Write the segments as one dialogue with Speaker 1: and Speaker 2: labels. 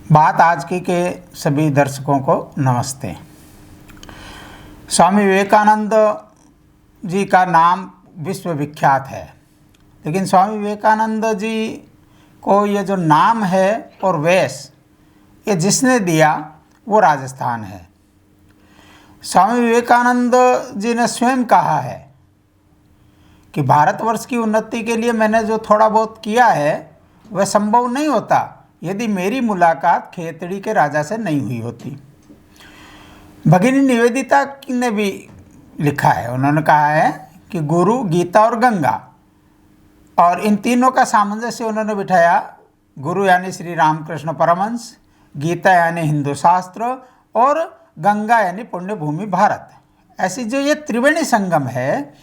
Speaker 1: बात आज की के सभी दर्शकों को नमस्ते। स्वामी विवेकानंद जी का नाम विश्व विख्यात है, लेकिन स्वामी विवेकानंद जी को ये जो नाम है और वेश ये जिसने दिया वो राजस्थान है। स्वामी विवेकानंद जी ने स्वयं कहा है कि भारतवर्ष की उन्नति के लिए मैंने जो थोड़ा बहुत किया है वह संभव नहीं होता यदि मेरी मुलाकात खेतड़ी के राजा से नहीं हुई होती। भगिनी निवेदिता ने भी लिखा है, उन्होंने कहा है कि गुरु, गीता और गंगा, और इन तीनों का सामंजस्य उन्होंने बिठाया। गुरु यानी श्री रामकृष्ण परमहंस, गीता यानी हिंदू शास्त्र और गंगा यानी पुण्य भूमि भारत। ऐसी जो ये त्रिवेणी संगम है,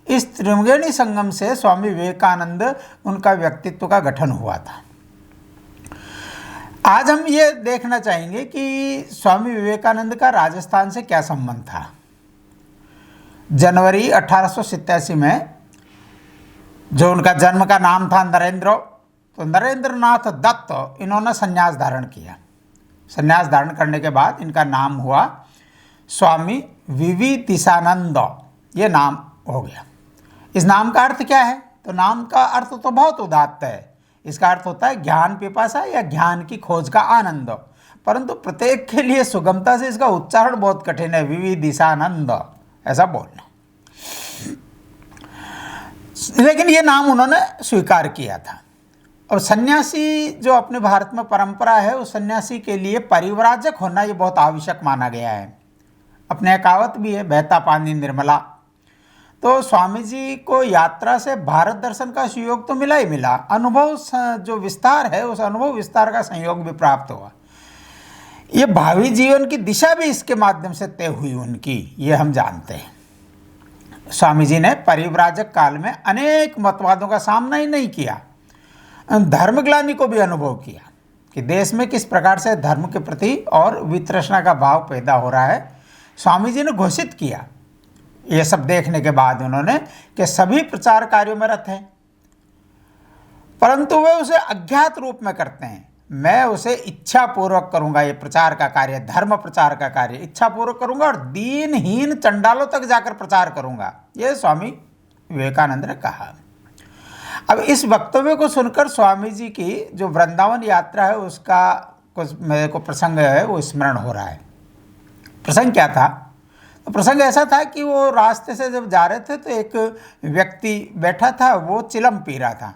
Speaker 1: इस त्रिवेणी संगम से स्वामी विवेकानंद उनका व्यक्तित्व का गठन हुआ था। आज हम ये देखना चाहेंगे कि स्वामी विवेकानंद का राजस्थान से क्या संबंध था। जनवरी 1887 में जो उनका जन्म का नाम था नरेंद्र, तो नरेंद्रनाथ दत्त इन्होंने संन्यास धारण किया। संन्यास धारण करने के बाद इनका नाम हुआ स्वामी विविदिशानंद, ये नाम हो गया। इस नाम का अर्थ क्या है? तो नाम का अर्थ तो बहुत उदात्त है। इसका अर्थ होता है ज्ञान पिपासा या ज्ञान की खोज का आनंद, परंतु प्रत्येक के लिए सुगमता से इसका उच्चारण बहुत कठिन है, विविदिशानंद ऐसा बोलना। लेकिन ये नाम उन्होंने स्वीकार किया था। और सन्यासी जो अपने भारत में परंपरा है, उस सन्यासी के लिए परिव्राजक होना ये बहुत आवश्यक माना गया है। अपने कहावत भी है, बहता पानी निर्मला। तो स्वामी जी को यात्रा से भारत दर्शन का सहयोग तो मिला ही मिला, अनुभव जो विस्तार है उस अनुभव विस्तार का संयोग भी प्राप्त हुआ। ये भावी जीवन की दिशा भी इसके माध्यम से तय हुई उनकी, ये हम जानते हैं। स्वामी जी ने परिव्राजक काल में अनेक मतवादों का सामना ही नहीं किया, धर्मग्लानि को भी अनुभव किया कि देश में किस प्रकार से धर्म के प्रति और वितृष्णा का भाव पैदा हो रहा है। स्वामी जी ने घोषित किया, ये सब देखने के बाद उन्होंने, कि सभी प्रचार कार्यों में रत हैं, परंतु वे उसे अज्ञात रूप में करते हैं। मैं उसे इच्छापूर्वक करूंगा, ये प्रचार का कार्य, धर्म प्रचार का कार्य इच्छापूर्वक करूंगा और दीनहीन चंडालों तक जाकर प्रचार करूंगा, ये स्वामी विवेकानंद ने कहा। अब इस वक्तव्य को सुनकर स्वामी जी की जो वृंदावन यात्रा है उसका कुछ मेरे को प्रसंग है वो स्मरण हो रहा है। प्रसंग क्या था? तो प्रसंग ऐसा था कि वो रास्ते से जब जा रहे थे तो एक व्यक्ति बैठा था, वो चिलम पी रहा था।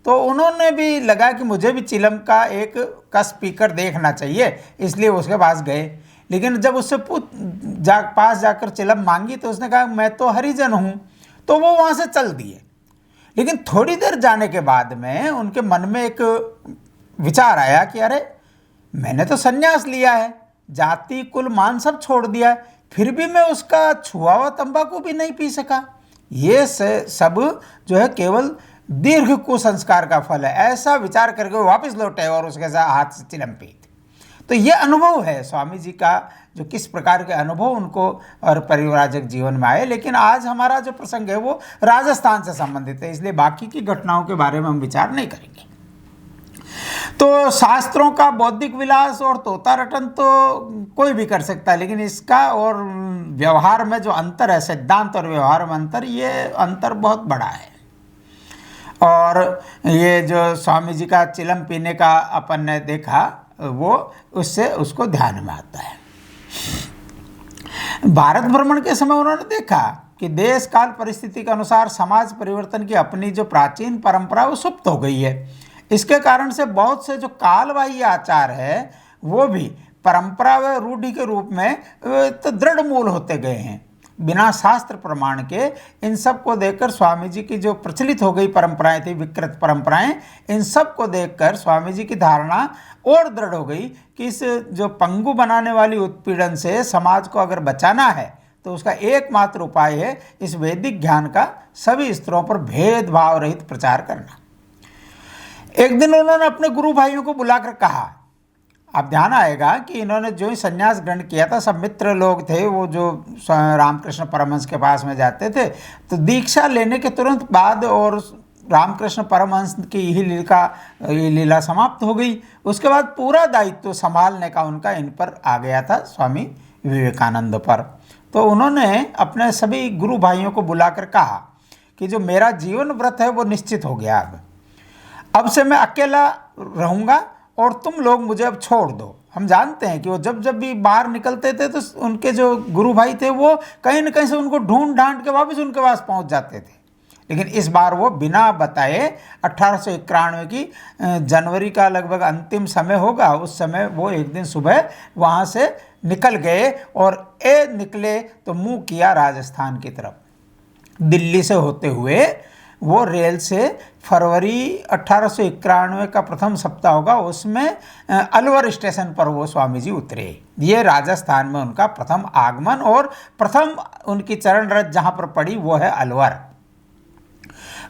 Speaker 1: तो उन्होंने भी लगा कि मुझे भी चिलम का एक कस पीकर देखना चाहिए, इसलिए उसके पास गए। लेकिन जब उससे पास जाकर चिलम मांगी तो उसने कहा मैं तो हरिजन हूँ, तो वो वहाँ से चल दिए। लेकिन थोड़ी देर जाने के बाद में उनके मन में एक विचार आया कि अरे मैंने तो संन्यास लिया है, जाति कुल मान सब छोड़ दिया है, फिर भी मैं उसका छुआ हुआ तंबाकू भी नहीं पी सका। ये सब जो है केवल दीर्घ कुसंस्कार का फल है। ऐसा विचार करके वो वापस लौटे और उसके साथ हाथ से चिलम पी। तो ये अनुभव है स्वामी जी का, जो किस प्रकार के अनुभव उनको और परिव्राजक जीवन में आए। लेकिन आज हमारा जो प्रसंग है वो राजस्थान से संबंधित है, इसलिए बाकी की घटनाओं के बारे में हम विचार नहीं करेंगे। तो शास्त्रों का बौद्धिक विलास और तोता रटन तो कोई भी कर सकता है, लेकिन इसका और व्यवहार में जो अंतर है, सिद्धांत और व्यवहार में अंतर, ये अंतर बहुत बड़ा है। और ये जो स्वामी जी का चिलम पीने का अपन ने देखा, वो उससे उसको ध्यान में आता है। भारत भ्रमण के समय उन्होंने देखा कि देश काल परिस्थिति के अनुसार समाज परिवर्तन की अपनी जो प्राचीन परंपरा वो सुप्त हो गई है। इसके कारण से बहुत से जो कालबाह्य आचार है वो भी परंपरा व रूढ़ि के रूप में तो दृढ़ मूल होते गए हैं, बिना शास्त्र प्रमाण के। इन सब को देखकर स्वामी जी की जो प्रचलित हो गई परंपराएं थी, विकृत परंपराएं, इन सब को देखकर स्वामी जी की धारणा और दृढ़ हो गई कि इस जो पंगु बनाने वाली उत्पीड़न से समाज को अगर बचाना है तो उसका एकमात्र उपाय है इस वैदिक ज्ञान का सभी स्तरों पर भेदभाव रहित प्रचार करना। एक दिन उन्होंने अपने गुरु भाइयों को बुलाकर कहा, अब ध्यान आएगा कि इन्होंने जो ही संन्यास ग्रहण किया था, सब मित्र लोग थे वो जो रामकृष्ण परमहंस के पास में जाते थे, तो दीक्षा लेने के तुरंत बाद और रामकृष्ण परमहंस की ये लीला समाप्त हो गई। उसके बाद पूरा दायित्व संभालने का उनका इन पर आ गया था, स्वामी विवेकानंद पर। तो उन्होंने अपने सभी गुरु भाइयों को बुलाकर कहा कि जो मेरा जीवन व्रत है वो निश्चित हो गया, अब से मैं अकेला रहूँगा और तुम लोग मुझे अब छोड़ दो। हम जानते हैं कि वो जब जब भी बाहर निकलते थे तो उनके जो गुरु भाई थे वो कहीं न कहीं से उनको ढूंढ ढांड के वापस उनके पास पहुंच जाते थे। लेकिन इस बार वो बिना बताए 1891 की जनवरी का लगभग अंतिम समय होगा, उस समय वो एक दिन सुबह वहाँ से निकल गए और निकले तो मुँह किया राजस्थान की तरफ। दिल्ली से होते हुए वो रेल से फरवरी 1891 का प्रथम सप्ताह होगा, उसमें अलवर स्टेशन पर वो स्वामी जी उतरे। ये राजस्थान में उनका प्रथम आगमन और प्रथम उनकी चरण रथ जहाँ पर पड़ी वो है अलवर।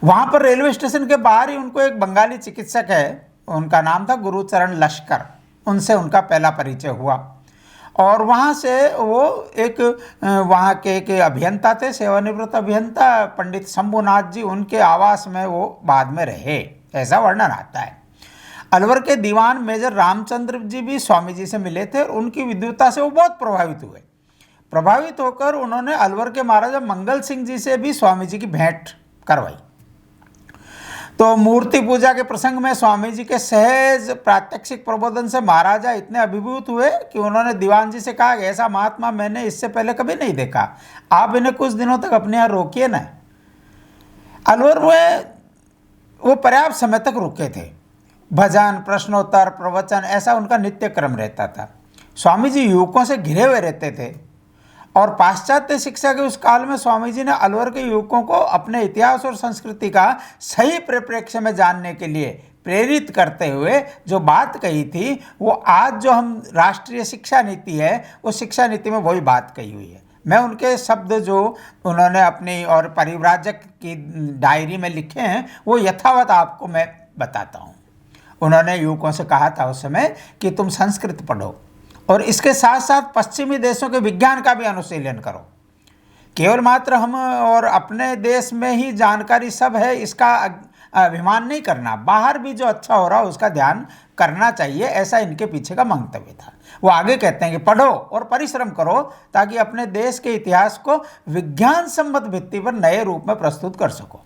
Speaker 1: वहाँ पर रेलवे स्टेशन के बाहर ही उनको एक बंगाली चिकित्सक है, उनका नाम था गुरुचरण लश्कर, उनसे उनका पहला परिचय हुआ। और वहाँ से वो एक वहाँ के एक अभियंता थे, सेवानिवृत्त अभियंता पंडित शंभुनाथ जी, उनके आवास में वो बाद में रहे, ऐसा वर्णन आता है। अलवर के दीवान मेजर रामचंद्र जी भी स्वामी जी से मिले थे और उनकी विद्वता से वो बहुत प्रभावित हुए। प्रभावित होकर उन्होंने अलवर के महाराजा मंगल सिंह जी से भी स्वामी जी की भेंट करवाई। तो मूर्ति पूजा के प्रसंग में स्वामी जी के सहज प्रात्यक्षिक प्रबोधन से महाराजा इतने अभिभूत हुए कि उन्होंने दीवान जी से कहा कि ऐसा महात्मा मैंने इससे पहले कभी नहीं देखा, आप इन्हें कुछ दिनों तक अपने यहाँ रोकिए ना। अलवर में वो पर्याप्त समय तक रुके थे। भजन, प्रश्नोत्तर, प्रवचन, ऐसा उनका नित्य क्रम रहता था। स्वामी जी युवकों से घिरे हुए रहते थे और पाश्चात्य शिक्षा के उस काल में स्वामी जी ने अलवर के युवकों को अपने इतिहास और संस्कृति का सही परिप्रेक्ष्य में जानने के लिए प्रेरित करते हुए जो बात कही थी, वो आज जो हम राष्ट्रीय शिक्षा नीति है उस शिक्षा नीति में वही बात कही हुई है। मैं उनके शब्द जो उन्होंने अपनी और परिव्राजक की डायरी में लिखे हैं वो यथावत आपको मैं बताता हूँ। उन्होंने युवकों से कहा था उस समय कि तुम संस्कृत पढ़ो और इसके साथ साथ पश्चिमी देशों के विज्ञान का भी अनुशीलन करो। केवल मात्र हम और अपने देश में ही जानकारी सब है इसका अभिमान नहीं करना, बाहर भी जो अच्छा हो रहा है उसका ध्यान करना चाहिए, ऐसा इनके पीछे का मंतव्य था। वो आगे कहते हैं कि पढ़ो और परिश्रम करो ताकि अपने देश के इतिहास को विज्ञान सम्मत भित्ति पर नए रूप में प्रस्तुत कर सको।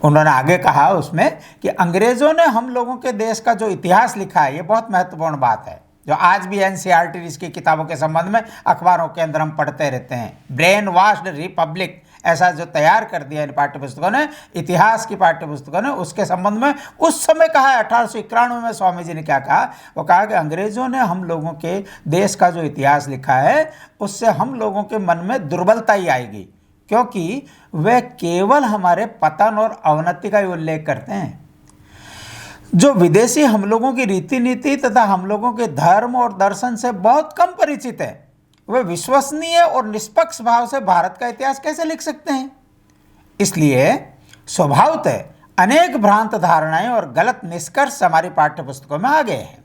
Speaker 1: उन्होंने आगे कहा उसमें कि अंग्रेजों ने हम लोगों के देश का जो इतिहास लिखा है ये बहुत महत्वपूर्ण बात है, जो आज भी एनसीईआरटी इसकी किताबों के संबंध में अखबारों के अंदर हम पढ़ते रहते हैं। ब्रेन वॉश्ड रिपब्लिक ऐसा जो तैयार कर दिया इन पाठ्य पुस्तकों ने, इतिहास की पाठ्य पुस्तकों ने, उसके संबंध में उस समय कहा है 1891 में स्वामी जी ने क्या कहा, वो कहा कि अंग्रेजों ने हम लोगों के देश का जो इतिहास लिखा है उससे हम लोगों के मन में दुर्बलता ही आएगी, क्योंकि वे केवल हमारे पतन और अवनति का ही उल्लेख करते हैं। जो विदेशी हम लोगों की रीति नीति तथा हम लोगों के धर्म और दर्शन से बहुत कम परिचित है, वे विश्वसनीय और निष्पक्ष भाव से भारत का इतिहास कैसे लिख सकते हैं। इसलिए स्वभावतः अनेक भ्रांत धारणाएं और गलत निष्कर्ष हमारी पाठ्य पुस्तकों में आ गए हैं।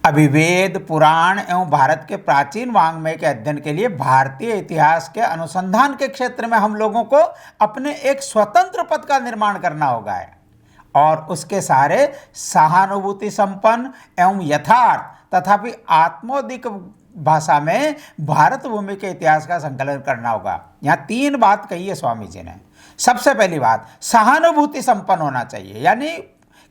Speaker 1: अभिवेद, पुराण एवं भारत के प्राचीन वाङ्मय के अध्ययन के लिए भारतीय इतिहास के अनुसंधान के क्षेत्र में हम लोगों को अपने एक स्वतंत्र पद का निर्माण करना होगा और उसके सारे सहानुभूति संपन्न एवं यथार्थ तथापि आत्मोदिक भाषा में भारत भूमि के इतिहास का संकलन करना होगा। यहाँ 3 बात कही है स्वामी जी ने। सबसे पहली बात, सहानुभूति संपन्न होना चाहिए, यानी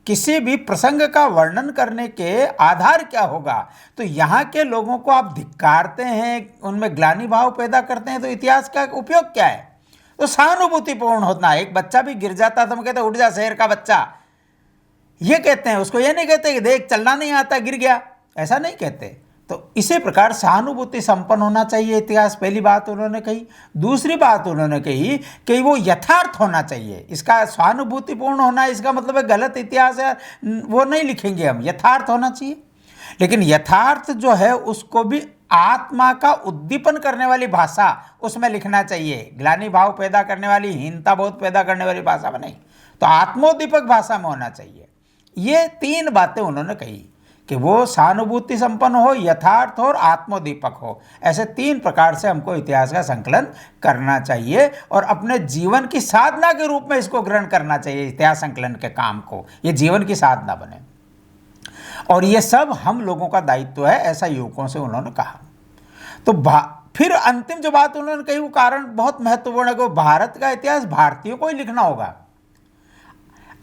Speaker 1: किसी भी प्रसंग का वर्णन करने के आधार क्या होगा। तो यहाँ के लोगों को आप धिक्कारते हैं, उनमें ग्लानि भाव पैदा करते हैं, तो इतिहास का उपयोग क्या है। तो सहानुभूतिपूर्ण होना। एक बच्चा भी गिर जाता तो हम कहते उठ जा शेर का बच्चा, ये कहते हैं उसको, ये नहीं कहते कि देख चलना नहीं आता गिर गया, ऐसा नहीं कहते। तो इसी प्रकार सहानुभूति संपन्न होना चाहिए इतिहास, पहली बात उन्होंने कही। दूसरी बात उन्होंने कही कि वो यथार्थ होना चाहिए। इसका सहानुभूतिपूर्ण होना इसका मतलब है गलत इतिहास है वो नहीं लिखेंगे हम, यथार्थ होना चाहिए। लेकिन यथार्थ जो है उसको भी आत्मा का उद्दीपन करने वाली भाषा उसमें लिखना चाहिए, ग्लानि भाव पैदा करने वाली, हीनता बोध पैदा करने वाली भाषा में नहीं। तो आत्मोद्दीपक भाषा में होना चाहिए। ये 3 बातें उन्होंने कही कि वो सहानुभूति संपन्न हो, यथार्थ हो और आत्मोदीपक हो। ऐसे 3 प्रकार से हमको इतिहास का संकलन करना चाहिए और अपने जीवन की साधना के रूप में इसको ग्रहण करना चाहिए। इतिहास संकलन के काम को ये जीवन की साधना बने, और ये सब हम लोगों का दायित्व है, ऐसा युवकों से उन्होंने कहा। तो फिर अंतिम जो बात उन्होंने कही वो कारण बहुत महत्वपूर्ण है कि भारत का इतिहास भारतीयों को ही लिखना होगा।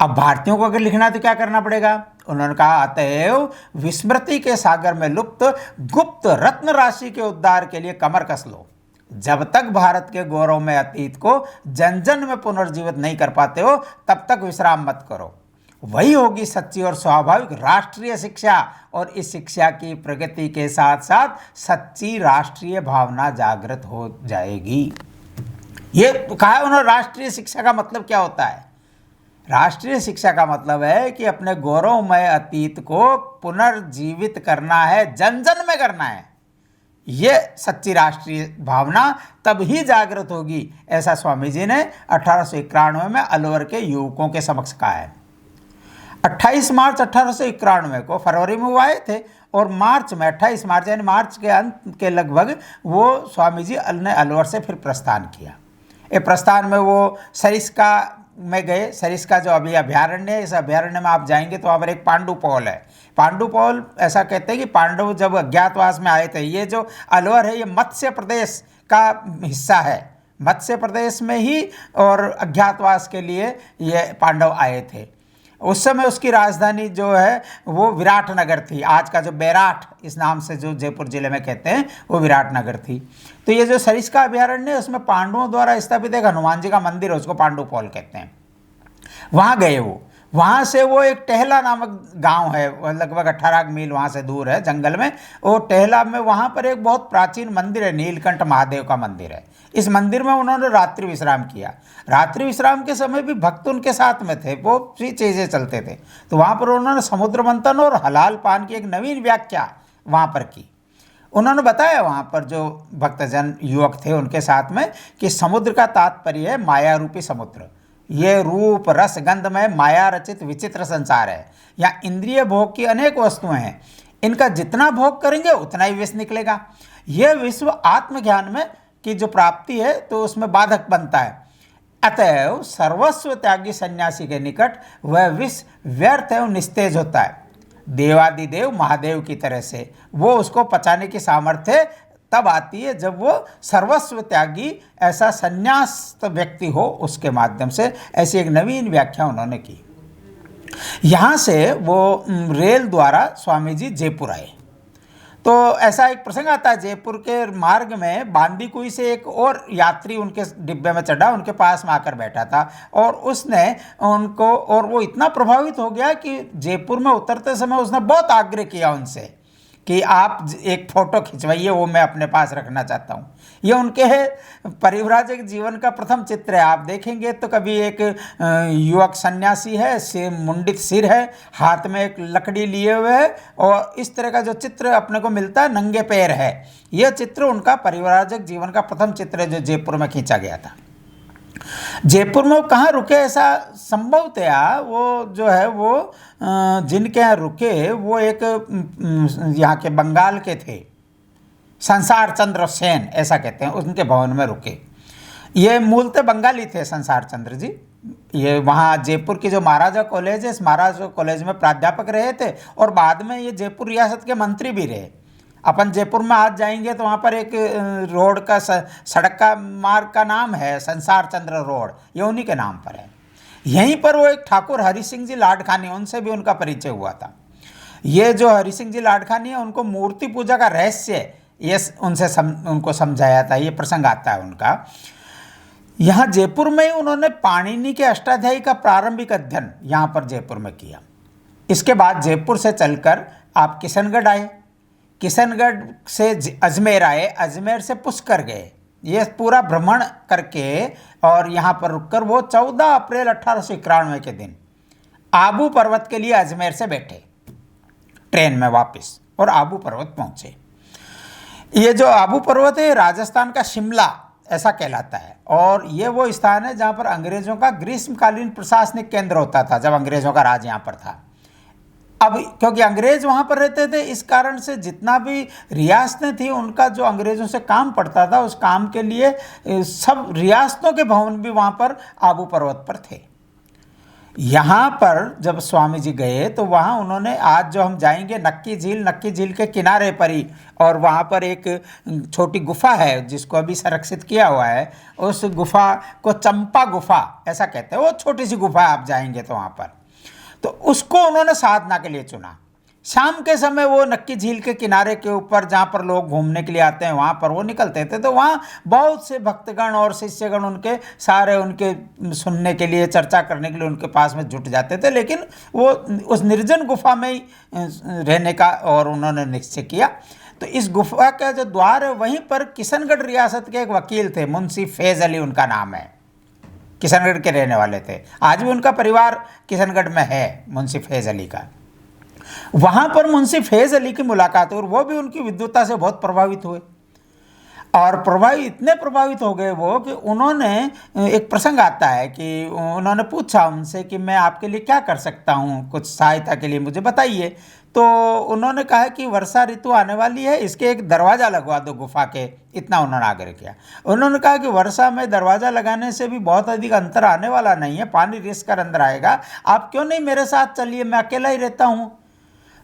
Speaker 1: अब भारतीयों को अगर लिखना है तो क्या करना पड़ेगा? उन्होंने कहा, अतएव विस्मृति के सागर में लुप्त गुप्त रत्न राशि के उद्धार के लिए कमर कस लो। जब तक भारत के गौरव में अतीत को जन जन में पुनर्जीवित नहीं कर पाते हो, तब तक विश्राम मत करो। वही होगी सच्ची और स्वाभाविक राष्ट्रीय शिक्षा, और इस शिक्षा की प्रगति के साथ साथ सच्ची राष्ट्रीय भावना जागृत हो जाएगी। ये कहा उन्होंने। राष्ट्रीय शिक्षा का मतलब क्या होता है? राष्ट्रीय शिक्षा का मतलब है कि अपने गौरवमय अतीत को पुनर्जीवित करना है, जन जन में करना है। ये सच्ची राष्ट्रीय भावना तब ही जागृत होगी, ऐसा स्वामी जी ने 1891 में अलवर के युवकों के समक्ष कहा है। 28 मार्च 1891 को, फरवरी में वो आए थे, और मार्च में 28 मार्च यानी मार्च के अंत के लगभग वो स्वामी जी ने अलवर से फिर प्रस्थान किया। ये प्रस्थान में वो सरिस्का में गए। सरिस्का जो अभी अभ्यारण्य है, इस अभ्यारण्य में आप जाएंगे तो वहाँ पर एक पांडु पौल है। पांडु पौल, ऐसा कहते हैं कि पांडव जब अज्ञातवास में आए थे, ये जो अलवर है ये मत्स्य प्रदेश का हिस्सा है। मत्स्य प्रदेश में ही और अज्ञातवास के लिए ये पांडव आए थे। उस समय उसकी राजधानी जो है वो विराटनगर थी। आज का जो बैराट इस नाम से जो जयपुर जिले में कहते हैं, वो विराटनगर थी। तो ये जो सरिस्का अभ्यारण्य है, उसमें पांडवों द्वारा स्थापित एक हनुमान जी का मंदिर है, उसको पांडु पौल कहते हैं। वहाँ गए वो। वहाँ से वो एक टहला नामक गांव है, वह लगभग 18 मील वहाँ से दूर है, जंगल में। वो टहला में वहाँ पर एक बहुत प्राचीन मंदिर है, नीलकंठ महादेव का मंदिर है। इस मंदिर में उन्होंने रात्रि विश्राम किया। रात्रि विश्राम के समय भी भक्त उनके साथ में थे, वो सी चीज़ें चलते थे। तो वहाँ पर उन्होंने समुद्र मंथन और हलाल पान की एक नवीन व्याख्या वहाँ पर की। उन्होंने बताया वहाँ पर जो भक्तजन युवक थे उनके साथ में कि समुद्र का तात्पर्य है माया रूपी समुद्र। ये रूप रस गंध में माया रचित विचित्र संसार है। यहाँ इंद्रिय भोग की अनेक वस्तुएं हैं, इनका जितना भोग करेंगे उतना ही विष निकलेगा। यह विश्व आत्मज्ञान में की जो प्राप्ति है तो उसमें बाधक बनता है। अतएव सर्वस्व त्यागी सन्यासी के निकट वह विष व्यर्थ एवं निस्तेज होता है। देवादिदेव महादेव की तरह से वो उसको पचाने की सामर्थ्य तब आती है जब वो सर्वस्व त्यागी ऐसा संन्यास्त व्यक्ति हो, उसके माध्यम से। ऐसी एक नवीन व्याख्या उन्होंने की। यहाँ से वो रेल द्वारा स्वामी जी जयपुर आए। तो ऐसा एक प्रसंग आता है, जयपुर के मार्ग में बांदीकुई से एक और यात्री उनके डिब्बे में चढ़ा, उनके पास में आकर बैठा था, और उसने उनको, और वो इतना प्रभावित हो गया कि जयपुर में उतरते समय उसने बहुत आग्रह किया उनसे कि आप एक फ़ोटो खिंचवाइए, वो मैं अपने पास रखना चाहता हूँ। ये उनके परिव्राजक जीवन का प्रथम चित्र है। आप देखेंगे तो कभी एक युवक सन्यासी है, सिर मुंडित सिर है, हाथ में एक लकड़ी लिए हुए है, और इस तरह का जो चित्र अपने को मिलता है, नंगे पैर है। यह चित्र उनका परिव्राजक जीवन का प्रथम चित्र है जो जयपुर में खींचा गया था। जयपुर में वो कहाँ रुके, ऐसा संभवतया वो जो है वो जिनके यहाँ रुके वो एक यहाँ के बंगाल के थे, संसार चंद्र सेन ऐसा कहते हैं, उनके भवन में रुके। ये मूलतः बंगाली थे संसार चंद्र जी। ये वहाँ जयपुर की जो महाराजा कॉलेज है, इस महाराजा कॉलेज में प्राध्यापक रहे थे, और बाद में ये जयपुर रियासत के मंत्री भी रहे। अपन जयपुर में आज जाएंगे तो वहाँ पर एक रोड का सड़क का मार्ग का नाम है संसार चंद्र रोड, ये उन्हीं के नाम पर है। यहीं पर वो एक ठाकुर हरि सिंह जी लाडखानी, उनसे भी उनका परिचय हुआ था। ये जो हरि सिंह जी लाडखानी है, उनको मूर्ति पूजा का रहस्य ये उनसे उनको समझाया था। ये प्रसंग आता है उनका। यहाँ जयपुर में ही उन्होंने पाणिनि के अष्टाध्यायी का प्रारंभिक अध्ययन यहाँ पर जयपुर में किया। इसके बाद जयपुर से चलकर आप किशनगढ़ आए, किशनगढ़ से अजमेर आए, अजमेर से पुष्कर गए। ये पूरा भ्रमण करके और यहाँ पर रुककर वो 14 अप्रैल 1891 के दिन आबू पर्वत के लिए अजमेर से बैठे ट्रेन में वापस, और आबू पर्वत पहुँचे। ये जो आबू पर्वत है राजस्थान का शिमला ऐसा कहलाता है, और ये वो स्थान है जहाँ पर अंग्रेज़ों का ग्रीष्मकालीन प्रशासनिक केंद्र होता था जब अंग्रेज़ों का राज यहाँ पर था। अब क्योंकि अंग्रेज वहाँ पर रहते थे, इस कारण से जितना भी रियासतें थी उनका जो अंग्रेज़ों से काम पड़ता था, उस काम के लिए सब रियासतों के भवन भी वहाँ पर आबू पर्वत पर थे। यहाँ पर जब स्वामी जी गए तो वहाँ उन्होंने, आज जो हम जाएंगे नक्की झील के किनारे पर ही, और वहाँ पर एक छोटी गुफा है जिसको अभी संरक्षित किया हुआ है, उस गुफा को चंपा गुफा ऐसा कहते हैं। वो छोटी सी गुफा, आप जाएंगे तो वहाँ पर, तो उसको उन्होंने साधना के लिए चुना। शाम के समय वो नक्की झील के किनारे के ऊपर, जहाँ पर लोग घूमने के लिए आते हैं, वहाँ पर वो निकलते थे। तो वहाँ बहुत से भक्तगण और शिष्यगण उनके सारे, उनके सुनने के लिए, चर्चा करने के लिए उनके पास में जुट जाते थे। लेकिन वो उस निर्जन गुफा में ही रहने का और उन्होंने निश्चय किया। तो इस गुफा का जो द्वार है, वहीं पर किशनगढ़ रियासत के एक वकील थे, मुंशी फैज़ अली उनका नाम है, किशनगढ़ के रहने वाले थे। आज भी उनका परिवार किशनगढ़ में है, मुंशी फैज़ अली का। वहाँ पर मुंशी फैज़ अली की मुलाकात हुई और वो भी उनकी विद्वता से बहुत प्रभावित हुए। और इतने प्रभावित हो गए वो कि उन्होंने, एक प्रसंग आता है कि उन्होंने पूछा उनसे कि मैं आपके लिए क्या कर सकता हूँ, कुछ सहायता के लिए मुझे बताइए। तो उन्होंने कहा कि वर्षा ऋतु आने वाली है, इसके एक दरवाज़ा लगवा दो गुफा के, इतना उन्होंने आग्रह किया। उन्होंने कहा कि वर्षा में दरवाज़ा लगाने से भी बहुत अधिक अंतर आने वाला नहीं है, पानी रिस कर अंदर आएगा, आप क्यों नहीं मेरे साथ चलिए, मैं अकेला ही रहता हूँ।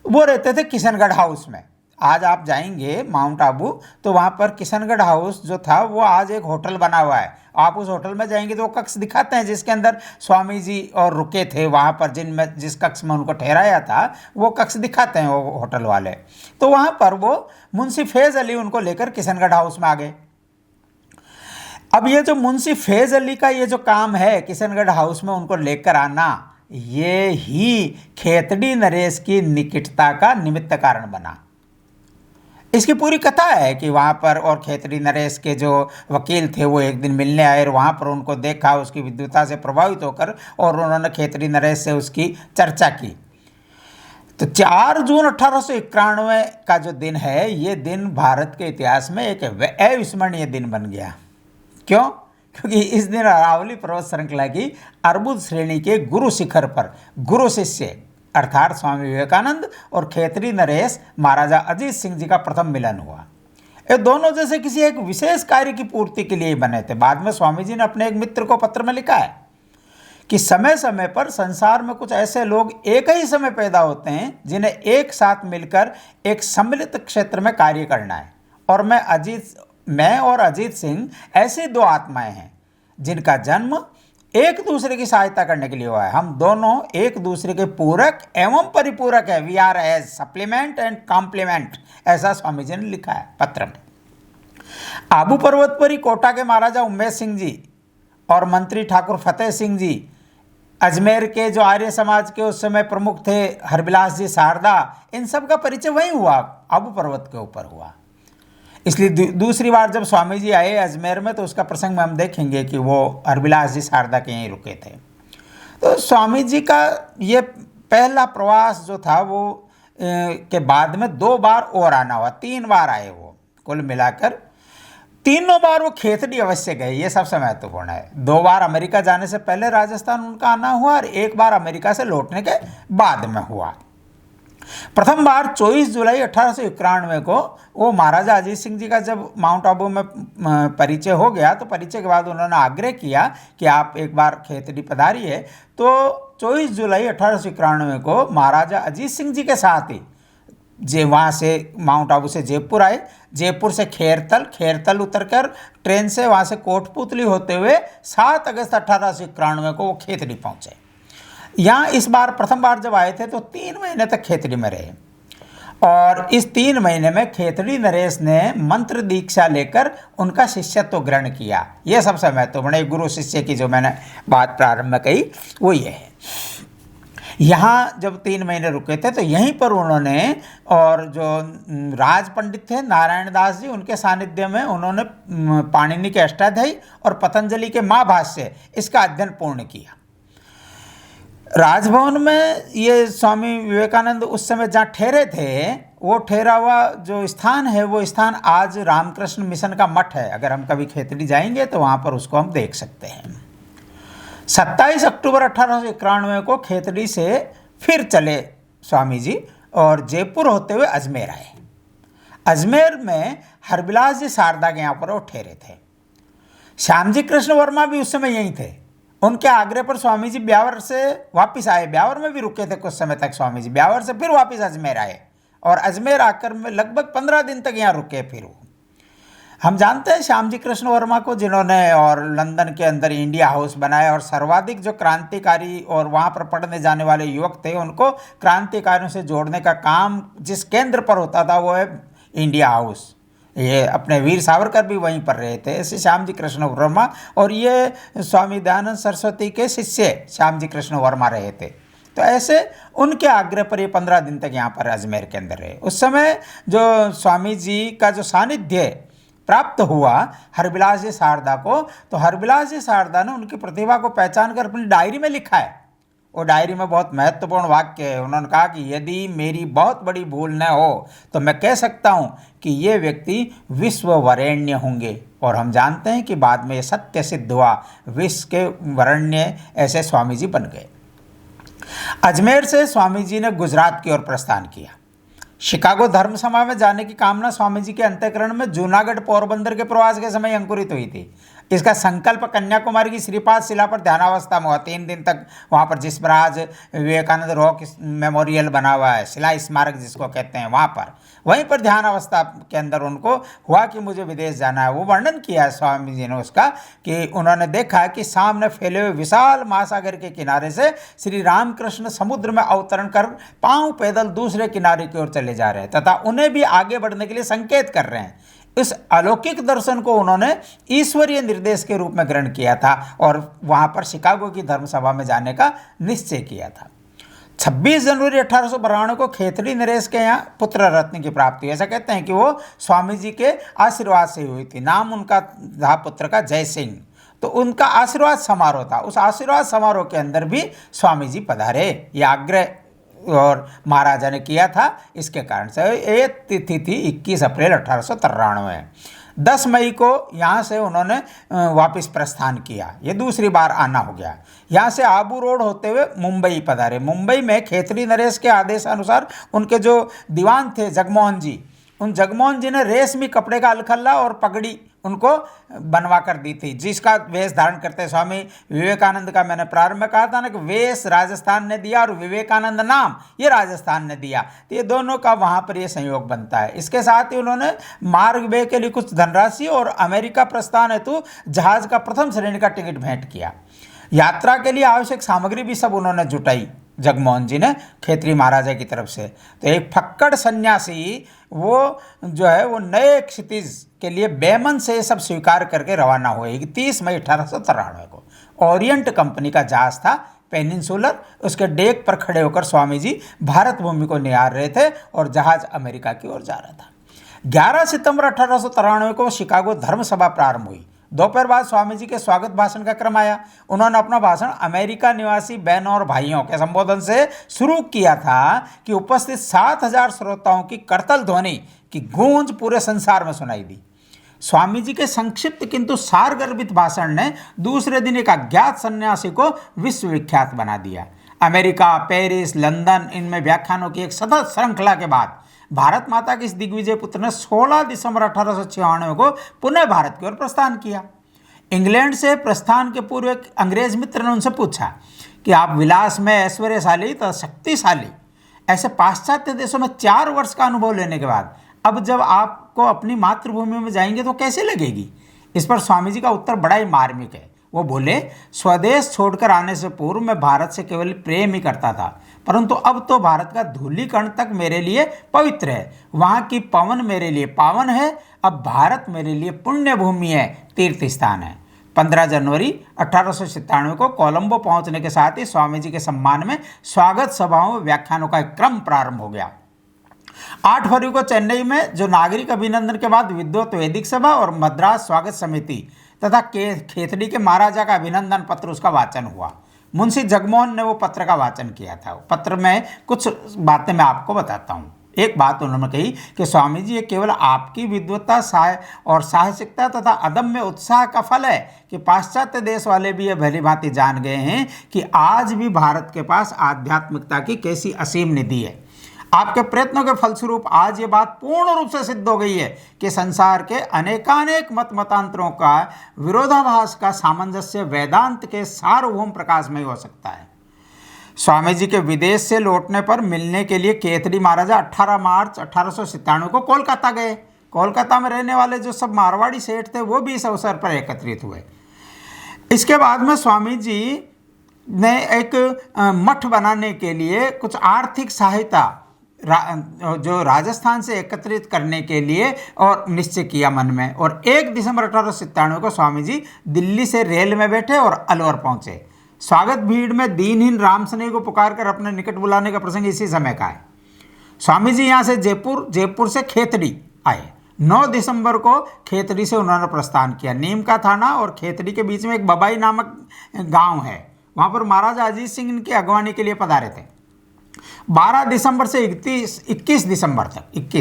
Speaker 1: वो रहते थे किशनगढ़ हाउस में। आज आप जाएंगे माउंट आबू तो वहाँ पर किशनगढ़ हाउस जो था वो आज एक होटल बना हुआ है। आप उस होटल में जाएंगे तो वो कक्ष दिखाते हैं जिसके अंदर स्वामी जी और रुके थे, वहाँ पर जिस कक्ष में उनको ठहराया था वो कक्ष दिखाते हैं वो होटल वाले। तो वहाँ पर वो मुंशी फैज़ अली उनको लेकर किशनगढ़ हाउस में आ गए। अब ये जो मुंशी फैज़ अली का ये जो काम है, किशनगढ़ हाउस में उनको लेकर आना, ये ही खेतड़ी नरेश की निकटता का निमित्त कारण बना। इसकी पूरी कथा है कि वहाँ पर, और खेतड़ी नरेश के जो वकील थे वो एक दिन मिलने आए और वहाँ पर उनको देखा, उसकी विद्वता से प्रभावित होकर, और उन्होंने खेतड़ी नरेश से उसकी चर्चा की। तो 4 जून 1891 का जो दिन है, ये दिन भारत के इतिहास में एक अविस्मरणीय दिन बन गया। क्यों? क्योंकि इस दिन अरावली पर्वत श्रृंखला की अर्बुद श्रेणी के गुरु शिखर पर गुरु शिष्य अर्थात स्वामी विवेकानंद और खेतड़ी नरेश महाराजा अजीत सिंह जी का प्रथम मिलन हुआ। ये दोनों जैसे किसी एक विशेष कार्य की पूर्ति के लिए ही बने थे। बाद में स्वामी जी ने अपने एक मित्र को पत्र में लिखा है कि समय समय पर संसार में कुछ ऐसे लोग एक ही समय पैदा होते हैं जिन्हें एक साथ मिलकर एक सम्मिलित क्षेत्र में कार्य करना है, और मैं और अजीत सिंह ऐसी 2 आत्माएं हैं जिनका जन्म एक दूसरे की सहायता करने के लिए हुआ है। हम दोनों एक दूसरे के पूरक एवं परिपूरक है। We are as supplement and complement, ऐसा स्वामी जी ने लिखा है पत्र में। आबू पर्वत पर ही कोटा के महाराजा उमेश सिंह जी और मंत्री ठाकुर फतेह सिंह जी, अजमेर के जो आर्य समाज के उस समय प्रमुख थे हरबिलास जी शारदा, इन सब का परिचय वहीं हुआ, आबू पर्वत के ऊपर हुआ। इसलिए दूसरी बार जब स्वामी जी आए अजमेर में तो उसका प्रसंग में हम देखेंगे कि वो हरबिलास जी शारदा के यहीं रुके थे। तो स्वामी जी का ये पहला प्रवास जो था वो के बाद में 2 बार और आना हुआ, 3 बार आए वो कुल मिलाकर। तीनों बार वो खेतड़ी अवश्य गए, ये सबसे महत्वपूर्ण है। 2 बार अमेरिका जाने से पहले राजस्थान उनका आना हुआ और 1 बार अमेरिका से लौटने के बाद में हुआ। प्रथम बार 24 जुलाई 1891 को वो महाराजा अजीत सिंह जी का जब माउंट आबू में परिचय हो गया, तो परिचय के बाद उन्होंने आग्रह किया कि आप एक बार खेतड़ी पधारिए। तो 24 जुलाई 1891 को महाराजा अजीत सिंह जी के साथ ही वहाँ से माउंट आबू से जयपुर आए, जयपुर से खेरतल उतरकर ट्रेन से वहाँ से कोटपुतली होते हुए 7 अगस्त 1891 को वो खेतड़ी पहुँचे। यहाँ इस बार प्रथम बार जब आए थे तो 3 महीने तक खेतड़ी में रहे, और इस 3 महीने में खेतड़ी नरेश ने मंत्र दीक्षा लेकर उनका शिष्यत्व ग्रहण किया। यह सबसे महत्वपूर्ण गुरु शिष्य की जो मैंने बात प्रारंभ में कही वो ये है। यहाँ जब 3 महीने रुके थे तो यहीं पर उन्होंने, और जो राज पंडित थे नारायण दास जी, उनके सानिध्य में उन्होंने पाणिनि के अष्टाध्यायी और पतंजलि के महाभाष्य इसका अध्ययन पूर्ण किया। राजभवन में ये स्वामी विवेकानंद उस समय जहाँ ठहरे थे, वो ठहरा हुआ जो स्थान है वो स्थान आज रामकृष्ण मिशन का मठ है। अगर हम कभी खेतड़ी जाएंगे तो वहाँ पर उसको हम देख सकते हैं। 27 अक्टूबर 1891 को खेतड़ी से फिर चले स्वामी जी और जयपुर होते हुए अजमेर आए। अजमेर में हरबिलास जी शारदा के यहाँ पर वो ठहरे थे। श्याम जी कृष्ण वर्मा भी उस समय यहीं थे। उनके आग्रह पर स्वामी जी ब्यावर से वापस आए। ब्यावर में भी रुके थे कुछ समय तक स्वामी जी। ब्यावर से फिर वापस अजमेर आए और अजमेर आकर में लगभग 15 दिन तक यहाँ रुके। फिर वो हम जानते हैं श्याम जी कृष्ण वर्मा को, जिन्होंने और लंदन के अंदर इंडिया हाउस बनाया और सर्वाधिक जो क्रांतिकारी और वहाँ पर पढ़ने जाने वाले युवक थे उनको क्रांतिकारियों से जोड़ने का काम जिस केंद्र पर होता था वो है इंडिया हाउस। ये अपने वीर सावरकर भी वहीं पर रहे थे। ऐसे श्याम जी कृष्ण वर्मा और ये स्वामी दयानंद सरस्वती के शिष्य श्याम जी कृष्ण वर्मा रहे थे। तो ऐसे उनके आग्रह पर ये 15 दिन तक यहाँ पर अजमेर के अंदर रहे। उस समय जो स्वामी जी का जो सानिध्य प्राप्त हुआ हरबिलास जी शारदा को, तो हरबिलास जी शारदा ने उनकी प्रतिभा को पहचान कर अपनी डायरी में लिखा है। वो डायरी में बहुत महत्वपूर्ण वाक्य है। उन्होंने कहा कि यदि मेरी बहुत बड़ी भूल न हो तो मैं कह सकता हूँ कि ये व्यक्ति विश्व वरेण्य होंगे। और हम जानते हैं कि बाद में ये सत्य सिद्ध हुआ, विश्व के वरेण्य ऐसे स्वामी जी बन गए। अजमेर से स्वामी जी ने गुजरात की ओर प्रस्थान किया। शिकागो धर्म सभा में जाने की कामना स्वामी जी के अंतःकरण में जूनागढ़ पोरबंदर के प्रवास के समय अंकुरित हुई थी। इसका संकल्प कन्याकुमारी की श्रीपाद शिला पर ध्यानावस्था में हुआ। 3 दिन तक वहाँ पर जिस पर आज विवेकानंद रॉक मेमोरियल बना हुआ है, शिला स्मारक जिसको कहते हैं, वहीं पर ध्यान अवस्था के अंदर उनको हुआ कि मुझे विदेश जाना है। वो वर्णन किया है स्वामी जी ने उसका कि उन्होंने देखा कि सामने फैले हुए विशाल महासागर के किनारे से श्री रामकृष्ण समुद्र में अवतरण कर पांव पैदल दूसरे किनारे की ओर चले जा रहे हैं तथा उन्हें भी आगे बढ़ने के लिए संकेत कर रहे हैं। इस अलौकिक दर्शन को उन्होंने ईश्वरीय निर्देश के रूप में ग्रहण किया था और वहाँ पर शिकागो की धर्मसभा में जाने का निश्चय किया था। 26 जनवरी 1892 को खेतड़ी नरेश के यहाँ पुत्र रत्न की प्राप्ति हुई। ऐसा कहते हैं कि वो स्वामी जी के आशीर्वाद से हुई थी। नाम उनका था पुत्र का जय सिंह। तो उनका आशीर्वाद समारोह था। उस आशीर्वाद समारोह के अंदर भी स्वामी जी पधारे। ये आग्रह और महाराजा ने किया था। इसके कारण से ये तिथि थी 21 अप्रैल 1893। 10 मई को यहाँ से उन्होंने वापस प्रस्थान किया। ये दूसरी बार आना हो गया। यहाँ से आबू रोड होते हुए मुंबई पधारे। मुंबई में खेतड़ी नरेश के आदेश अनुसार उनके जो दीवान थे जगमोहन जी, उन जगमोहन जी ने रेशमी कपड़े का अलखल्ला और पगड़ी उनको बनवा कर दी थी, जिसका वेश धारण करते स्वामी विवेकानंद का मैंने प्रारंभ में कहा था ना कि वेश राजस्थान ने दिया और विवेकानंद नाम ये राजस्थान ने दिया। तो ये दोनों का वहाँ पर ये संयोग बनता है। इसके साथ ही उन्होंने मार्ग वे के लिए कुछ धनराशि और अमेरिका प्रस्थान हेतु जहाज का प्रथम श्रेणी का टिकट भेंट किया। यात्रा के लिए आवश्यक सामग्री भी सब उन्होंने जुटाई जगमोहन जी ने खेतरी महाराजा की तरफ से। तो एक फक्कड़ सन्यासी वो जो है वो नए क्षितिज के लिए बेमन से ये सब स्वीकार करके रवाना हुए। 30 मई 1893 को ओरिएंट कंपनी का जहाज था पेनिनसुलर। उसके डेक पर खड़े होकर स्वामी जी भारत भूमि को निहार रहे थे और जहाज अमेरिका की ओर जा रहा था। 11 सितंबर 1893 को शिकागो धर्म सभा प्रारंभ हुई। दोपहर बाद स्वामी जी के स्वागत भाषण का क्रम आया। उन्होंने अपना भाषण अमेरिका निवासी बहनों और भाइयों के संबोधन से शुरू किया था कि उपस्थित 7000 श्रोताओं की करतल ध्वनि की गूंज पूरे संसार में सुनाई दी। स्वामी जी के संक्षिप्त किंतु सारगर्भित भाषण ने दूसरे दिन एक अज्ञात सन्यासी को विश्वविख्यात बना दिया। अमेरिका, पेरिस, लंदन, इनमें व्याख्यानों की एक सतत श्रृंखला के बाद भारत माता के इस दिग्विजय पुत्र ने 16 दिसंबर 1896 को पुनः भारत की ओर प्रस्थान किया। इंग्लैंड से प्रस्थान के पूर्व एक अंग्रेज मित्र ने उनसे पूछा कि आप विलास में ऐश्वर्यशाली तो शक्तिशाली ऐसे पाश्चात्य देशों में 4 वर्ष का अनुभव लेने के बाद अब जब आपको अपनी मातृभूमि में जाएंगे तो कैसे लगेगी। इस पर स्वामी जी का उत्तर बड़ा ही मार्मिक है। वो बोले, स्वदेश छोड़कर आने से पूर्व मैं भारत से केवल प्रेम ही करता था, परंतु अब तो भारत का धूलीकण तक मेरे लिए पवित्र है। वहाँ की पवन मेरे लिए पावन है। अब भारत मेरे लिए पुण्य भूमि है, तीर्थ स्थान है। 15 जनवरी 1897 को कोलंबो पहुंचने के साथ ही स्वामी जी के सम्मान में स्वागत सभाओं में व्याख्यानों का एक क्रम प्रारंभ हो गया। 8 फरवरी को चेन्नई में जो नागरिक अभिनंदन के बाद विद्वत वैदिक सभा और मद्रास स्वागत समिति तथा खेतड़ी के महाराजा का अभिनंदन पत्र उसका वाचन हुआ। मुंशी जगमोहन ने वो पत्र का वाचन किया था। पत्र में कुछ बातें मैं आपको बताता हूँ। एक बात उन्होंने कही कि स्वामी जी, ये केवल आपकी विद्वता और साहसिकता तथा अदम्य उत्साह का फल है कि पाश्चात्य देश वाले भी ये भली भांति जान गए हैं कि आज भी भारत के पास आध्यात्मिकता की कैसी असीम निधि है। आपके प्रयत्नों के फलस्वरूप आज ये बात पूर्ण रूप से सिद्ध हो गई है कि संसार के अनेकानेक मतांतरों का विरोधाभास का सामंजस्य वेदांत के सार्वभौम प्रकाश में हो सकता है। स्वामी जी के विदेश से लौटने पर मिलने के लिए केतड़ी महाराजा 18 मार्च 1897 को कोलकाता गए। कोलकाता में रहने वाले जो सब मारवाड़ी सेठ थे वो भी इस अवसर पर एकत्रित हुए। इसके बाद में स्वामी जी ने एक मठ बनाने के लिए कुछ आर्थिक सहायता जो राजस्थान से एकत्रित करने के लिए और निश्चय किया मन में, और 1 दिसंबर 1897 को स्वामी जी दिल्ली से रेल में बैठे और अलवर पहुंचे। स्वागत भीड़ में दीनहीन राम सनेही को पुकार कर अपने निकट बुलाने का प्रसंग इसी समय का है। स्वामी जी यहाँ से जयपुर से खेतड़ी आए। 9 दिसंबर को खेतड़ी से उन्होंने प्रस्थान किया। नीम का थाना और खेतड़ी के बीच में एक बबाई नामक गांव है, वहाँ पर महाराजा अजीत सिंह इनकी अगवानी के लिए पधारे थे। 12 दिसंबर से 21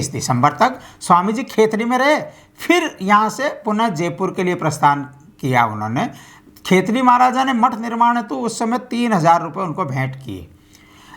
Speaker 1: दिसंबर तक स्वामी जी खेतड़ी में रहे। फिर यहाँ से पुनः जयपुर के लिए प्रस्थान किया उन्होंने। खेतड़ी महाराजा ने मठ निर्माण हेतु उस समय 3000 रुपये उनको भेंट किए।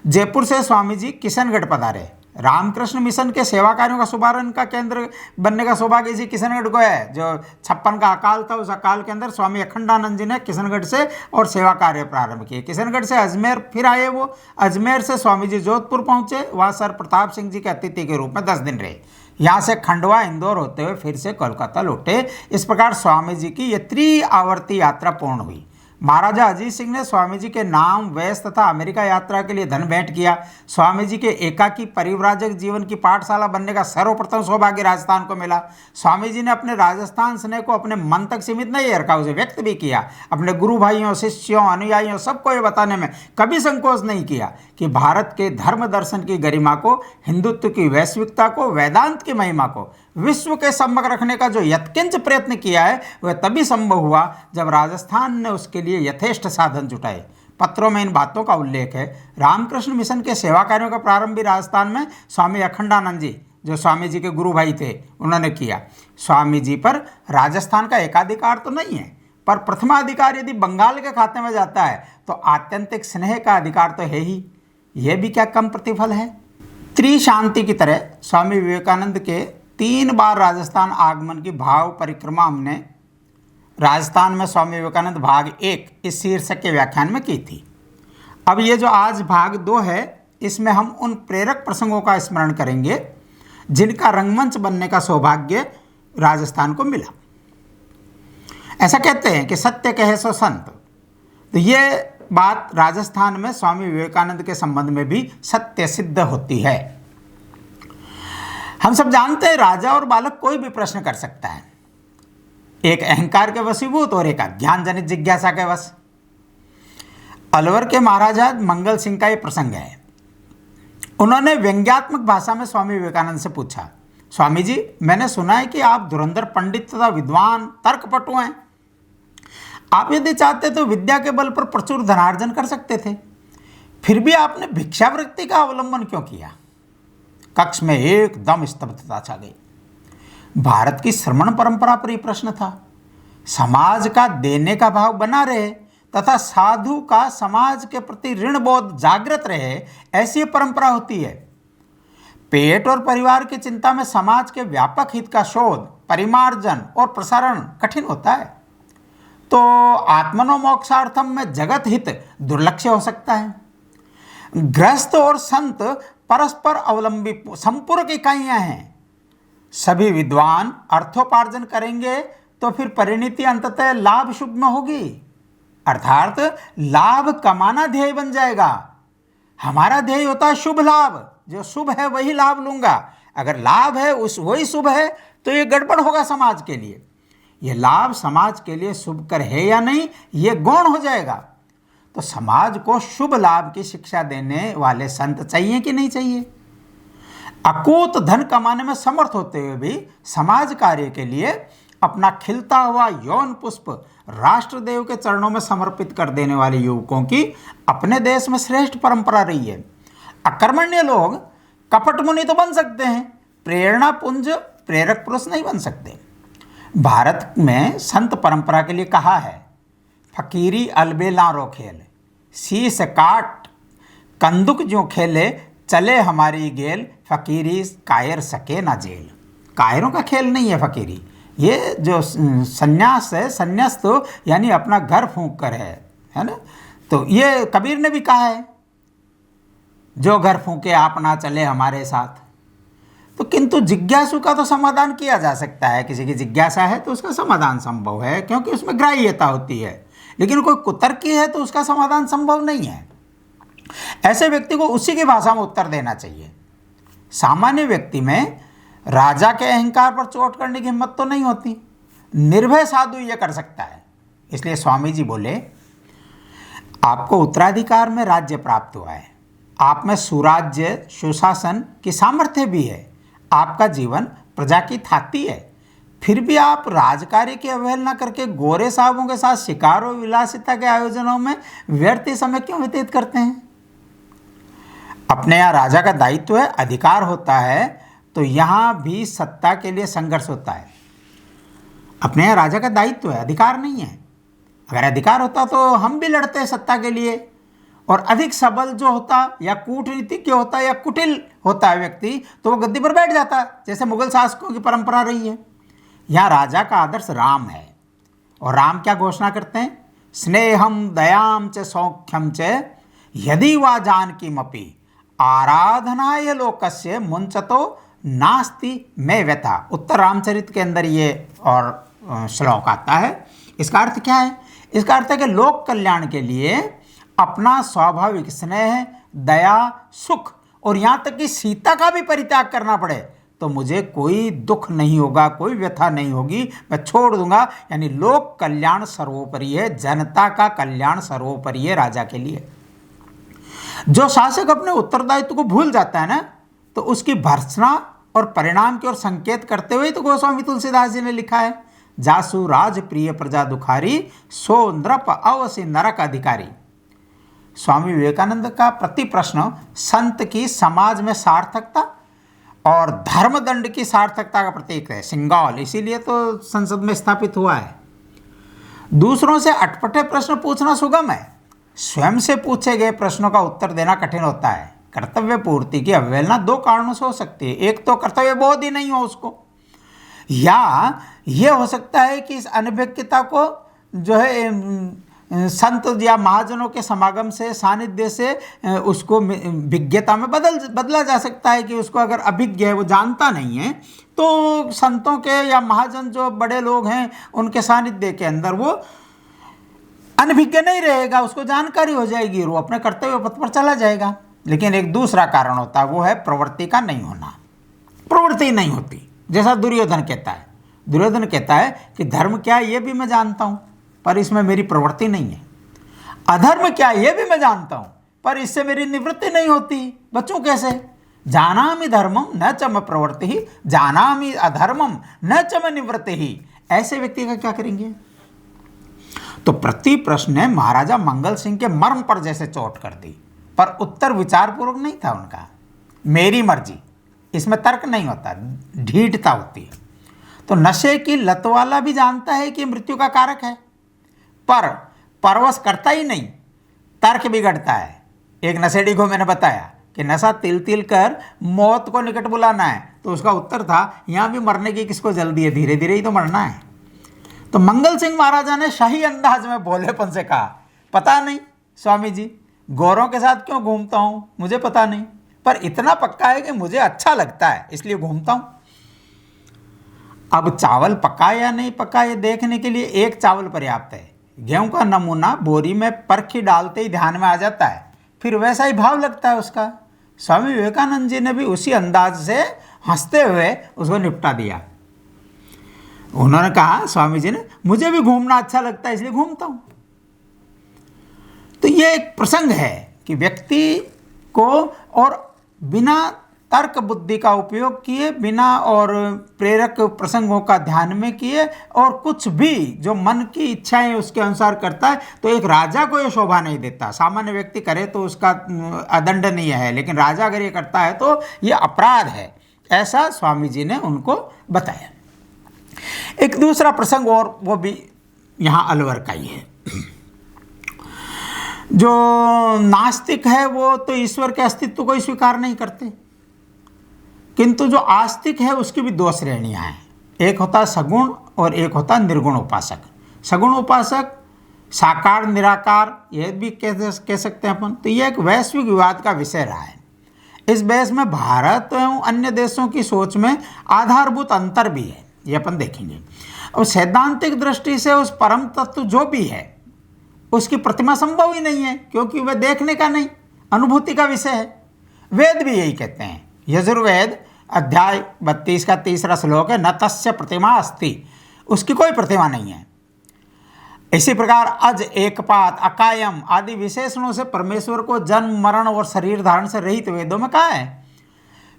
Speaker 1: जयपुर से स्वामी जी किशनगढ़ पधारे। रामकृष्ण मिशन के सेवा कार्यों का शुभारंभ का केंद्र बनने का सौभाग्य इसी किशनगढ़ को है। जो 56 का अकाल था, उस अकाल के अंदर स्वामी अखंडानंद जी ने किशनगढ़ से और सेवा कार्य प्रारंभ किए। किशनगढ़ से अजमेर फिर आए वो। अजमेर से स्वामी जी जोधपुर पहुंचे, वहाँ सर प्रताप सिंह जी के अतिथि के रूप में 10 दिन रहे। यहाँ से खंडवा इंदौर होते हुए फिर से कोलकाता लौटे। इस प्रकार स्वामी जी की ये त्रिआवर्ती यात्रा पूर्ण हुई। महाराजा अजीत सिंह ने स्वामी जी के नाम, वेश तथा अमेरिका यात्रा के लिए धन भेंट किया। स्वामी जी के एकाकी परिव्राजक जीवन की पाठशाला बनने का सर्वप्रथम सौभाग्य राजस्थान को मिला। स्वामी जी ने अपने राजस्थान स्नेह को अपने मन तक सीमित नहीं रखा, उसे व्यक्त भी किया। अपने गुरु भाइयों, शिष्यों, अनुयायियों सबको ये बताने में कभी संकोच नहीं किया कि भारत के धर्म दर्शन की गरिमा को, हिंदुत्व की वैश्विकता को, वेदांत की महिमा को विश्व के सम्मुख रखने का जो यत्किंच प्रयत्न किया है वह तभी संभव हुआ जब राजस्थान ने उसके लिए यथेष्ट साधन जुटाए। पत्रों में इन बातों का उल्लेख है। रामकृष्ण मिशन के सेवा कार्यों का प्रारंभ भी राजस्थान में स्वामी अखंडानंद जी, जो स्वामी जी के गुरु भाई थे, उन्होंने किया। स्वामी जी पर राजस्थान का एकाधिकार तो नहीं है, पर प्रथमाधिकार यदि बंगाल के खाते में जाता है तो आत्यंतिक स्नेह का अधिकार तो है ही। यह भी क्या कम प्रतिफल है। त्रिशांति की तरह स्वामी विवेकानंद के 3 बार राजस्थान आगमन की भाव परिक्रमा हमने राजस्थान में स्वामी विवेकानंद भाग 1 इस शीर्षक के व्याख्यान में की थी। अब ये जो आज भाग 2 है, इसमें हम उन प्रेरक प्रसंगों का स्मरण करेंगे जिनका रंगमंच बनने का सौभाग्य राजस्थान को मिला। ऐसा कहते हैं कि सत्य कहे सो संत, तो ये बात राजस्थान में स्वामी विवेकानंद के संबंध में भी सत्य सिद्ध होती है। हम सब जानते हैं राजा और बालक कोई भी प्रश्न कर सकता है, एक अहंकार के वशीभूत और एक अज्ञान जनित जिज्ञासा के वश। अलवर के महाराजा मंगल सिंह का ये प्रसंग है। उन्होंने व्यंग्यात्मक भाषा में स्वामी विवेकानंद से पूछा, स्वामी जी, मैंने सुना है कि आप धुरंधर पंडित तथा विद्वान तर्कपटु हैं। आप यदि चाहते तो विद्या के बल पर प्रचुर धनार्जन कर सकते थे, फिर भी आपने भिक्षावृत्ति का अवलंबन क्यों किया। कक्ष में एकदम स्तब्धता छा गई। भारत की श्रमण परंपरा पर ही प्रश्न था। समाज का देने का भाव बना रहे तथा साधु का समाज के प्रति ऋण बोध जागृत रहे, ऐसी परंपरा होती है। पेट और परिवार की चिंता में समाज के व्यापक हित का शोध, परिमार्जन और प्रसारण कठिन होता है, तो आत्मनो मोक्षार्थम में जगत हित दुर्लक्ष्य हो सकता है। गृहस्थ और संत परस्पर अवलंबी संपूरक इकाइयां हैं। सभी विद्वान अर्थोपार्जन करेंगे तो फिर परिणति अंततः लाभ शुभ में होगी, अर्थात लाभ कमाना ध्येय बन जाएगा। हमारा ध्येय होता है शुभ लाभ, जो शुभ है वही लाभ लूंगा। अगर लाभ है वही शुभ है तो ये गड़बड़ होगा समाज के लिए। ये लाभ समाज के लिए शुभकर है या नहीं, ये गौण हो जाएगा। तो समाज को शुभ लाभ की शिक्षा देने वाले संत चाहिए कि नहीं चाहिए। अकूत धन कमाने में समर्थ होते हुए भी समाज कार्य के लिए अपना खिलता हुआ यौन पुष्प राष्ट्रदेव के चरणों में समर्पित कर देने वाले युवकों की अपने देश में श्रेष्ठ परंपरा रही है। अकर्मण्य लोग कपट मुनि तो बन सकते हैं, प्रेरणा पुंज प्रेरक पुरुष नहीं बन सकते। भारत में संत परंपरा के लिए कहा है, फकीरी अलबेला रो खेल, शीश काट कंदुक जो खेले, चले हमारी गेल, फकीरी कायर सके ना जेल। कायरों का खेल नहीं है फकीरी, ये जो संन्यास है, संन्यास तो यानी अपना घर फूंक कर है ना। तो ये कबीर ने भी कहा है, जो घर फूंके आप ना चले हमारे साथ। तो किंतु जिज्ञासु का तो समाधान किया जा सकता है, किसी की जिज्ञासा है तो उसका समाधान संभव है, क्योंकि उसमें ग्राह्यता होती है। लेकिन कोई कुतर्की है तो उसका समाधान संभव नहीं है। ऐसे व्यक्ति को उसी की भाषा में उत्तर देना चाहिए। सामान्य व्यक्ति में राजा के अहंकार पर चोट करने की हिम्मत तो नहीं होती, निर्भय साधु ये कर सकता है। इसलिए स्वामी जी बोले, आपको उत्तराधिकार में राज्य प्राप्त हुआ है, आप में सुराज्य सुशासन की सामर्थ्य भी है, आपका जीवन प्रजा की थाती है, फिर भी आप राजकार्य की अवहेलना करके गोरे साहबों के साथ शिकार और विलासिता के आयोजनों में व्यर्थ समय क्यों व्यतीत करते हैं? अपने यहाँ राजा का दायित्व है, अधिकार होता है, तो यहाँ भी सत्ता के लिए संघर्ष होता है। अपने यहाँ राजा का दायित्व है, अधिकार नहीं है। अगर अधिकार होता तो हम भी लड़ते हैं सत्ता के लिए, और अधिक सबल जो होता या कूटनीतिज्ञ होता या कुटिल होता है व्यक्ति, तो वो गद्दी पर बैठ जाता, जैसे मुगल शासकों की परंपरा रही है। यहाँ राजा का आदर्श राम है, और राम क्या घोषणा करते हैं? स्नेहम दयाम च सौख्यम च यदि वा जानकीमपि आराधनाय लोकस्य मुंचतो नास्ति में व्यथा। उत्तर रामचरित के अंदर ये और श्लोक आता है। इसका अर्थ क्या है? इसका अर्थ है कि लोक कल्याण के लिए अपना स्वाभाविक स्नेह, दया, सुख और यहाँ तक कि सीता का भी परित्याग करना पड़े तो मुझे कोई दुख नहीं होगा, कोई व्यथा नहीं होगी, मैं छोड़ दूंगा। यानी लोक कल्याण सर्वोपरि है, जनता का कल्याण सर्वोपरि है राजा के लिए। जो शासक अपने उत्तरदायित्व को भूल जाता है ना, तो उसकी भर्त्सना और परिणाम की ओर संकेत करते हुए तो गोस्वामी तुलसीदास जी ने लिखा है, जासु राज प्रिय प्रजा दुखारी, सो नृप अवसि नरक अधिकारी। स्वामी विवेकानंद का प्रति प्रश्न संत की समाज में सार्थकता और धर्मदंड की सार्थकता का प्रतीक है, सिंगाल, इसीलिए तो संसद में स्थापित हुआ है। दूसरों से अटपटे प्रश्न पूछना सुगम है, स्वयं से पूछे गए प्रश्नों का उत्तर देना कठिन होता है। कर्तव्य पूर्ति की अवहेलना दो कारणों से हो सकती है, एक तो कर्तव्य बोध ही नहीं हो उसको, या यह हो सकता है कि इस अनभिज्ञता को जो है संत या महाजनों के समागम से, सानिध्य से उसको विज्ञता में बदला जा सकता है कि उसको अगर अभिज्ञ है, वो जानता नहीं है, तो संतों के या महाजन जो बड़े लोग हैं उनके सानिध्य के अंदर वो अनभिज्ञ नहीं रहेगा, उसको जानकारी हो जाएगी, वो अपने कर्तव्य पथ पर चला जाएगा। लेकिन एक दूसरा कारण होता है, वो है प्रवृत्ति का नहीं होना। प्रवृत्ति नहीं होती, जैसा दुर्योधन कहता है। दुर्योधन कहता है कि धर्म क्या है ये भी मैं जानता हूँ, पर इसमें मेरी प्रवृत्ति नहीं है। अधर्म क्या है ये भी मैं जानता हूँ, पर इससे मेरी निवृत्ति नहीं होती। बच्चों कैसे? जानामि धर्मम न च म प्रवृत्ति, जानामि अधर्मम न च म निवृत्ति। ऐसे व्यक्ति का क्या करेंगे? तो प्रति प्रश्न ने महाराजा मंगल सिंह के मर्म पर जैसे चोट कर दी, पर उत्तर विचारपूर्वक नहीं था उनका। मेरी मर्जी, इसमें तर्क नहीं होता, ढीठता होती है। तो नशे की लत वाला भी जानता है कि मृत्यु का कारक है, पर परवश करता ही नहीं, तर्क बिगड़ता है। एक नशेड़ी को मैंने बताया कि नशा तिल तिल कर मौत को निकट बुलाना है, तो उसका उत्तर था यहाँ भी मरने की किसको जल्दी है, धीरे धीरे ही तो मरना है। तो मंगल सिंह महाराजा ने शाही अंदाज में भोलेपन से कहा, पता नहीं स्वामी जी, गौरों के साथ क्यों घूमता हूँ मुझे पता नहीं, पर इतना पक्का है कि मुझे अच्छा लगता है इसलिए घूमता हूँ। अब चावल पका या नहीं पका ये देखने के लिए एक चावल पर्याप्त है। गेहूं का नमूना बोरी में परखी डालते ही ध्यान में आ जाता है, फिर वैसा ही भाव लगता है उसका। स्वामी विवेकानंद जी ने भी उसी अंदाज से हंसते हुए उसको निपटा दिया। उन्होंने कहा, स्वामी जी ने, मुझे भी घूमना अच्छा लगता है इसलिए घूमता हूं। तो ये एक प्रसंग है कि व्यक्ति को और बिना तर्क बुद्धि का उपयोग किए बिना और प्रेरक प्रसंगों का ध्यान में किए और कुछ भी जो मन की इच्छाएं उसके अनुसार करता है, तो एक राजा को ये शोभा नहीं देता। सामान्य व्यक्ति करे तो उसका अदंडनीय है, लेकिन राजा अगर ये करता है तो ये अपराध है, ऐसा स्वामी जी ने उनको बताया। एक दूसरा प्रसंग और वो भी यहाँ अलवर का ही है। जो नास्तिक है वो तो ईश्वर के अस्तित्व को ही स्वीकार नहीं करते, किंतु जो आस्तिक है उसकी भी दो श्रेणियां हैं। एक होता है सगुण और एक होता है निर्गुण उपासक। सगुण उपासक साकार निराकार ये भी कह सकते हैं अपन। तो ये एक वैश्विक विवाद का विषय रहा है। इस बहस में भारत एवं अन्य देशों की सोच में आधारभूत अंतर भी है, ये अपन देखेंगे। और सैद्धांतिक दृष्टि से उस परम तत्व जो भी है उसकी प्रतिमा संभव ही नहीं है, क्योंकि वह देखने का नहीं, अनुभूति का विषय है। वेद भी यही कहते हैं। यजुर्वेद अध्याय 32 का 3रा श्लोक है, न तस्य प्रतिमा अस्ति, उसकी कोई प्रतिमा नहीं है। इसी प्रकार अज, एकपात, अकायम आदि विशेषणों से परमेश्वर को जन्म मरण और शरीर धारण से रहित वेदों में कहा है,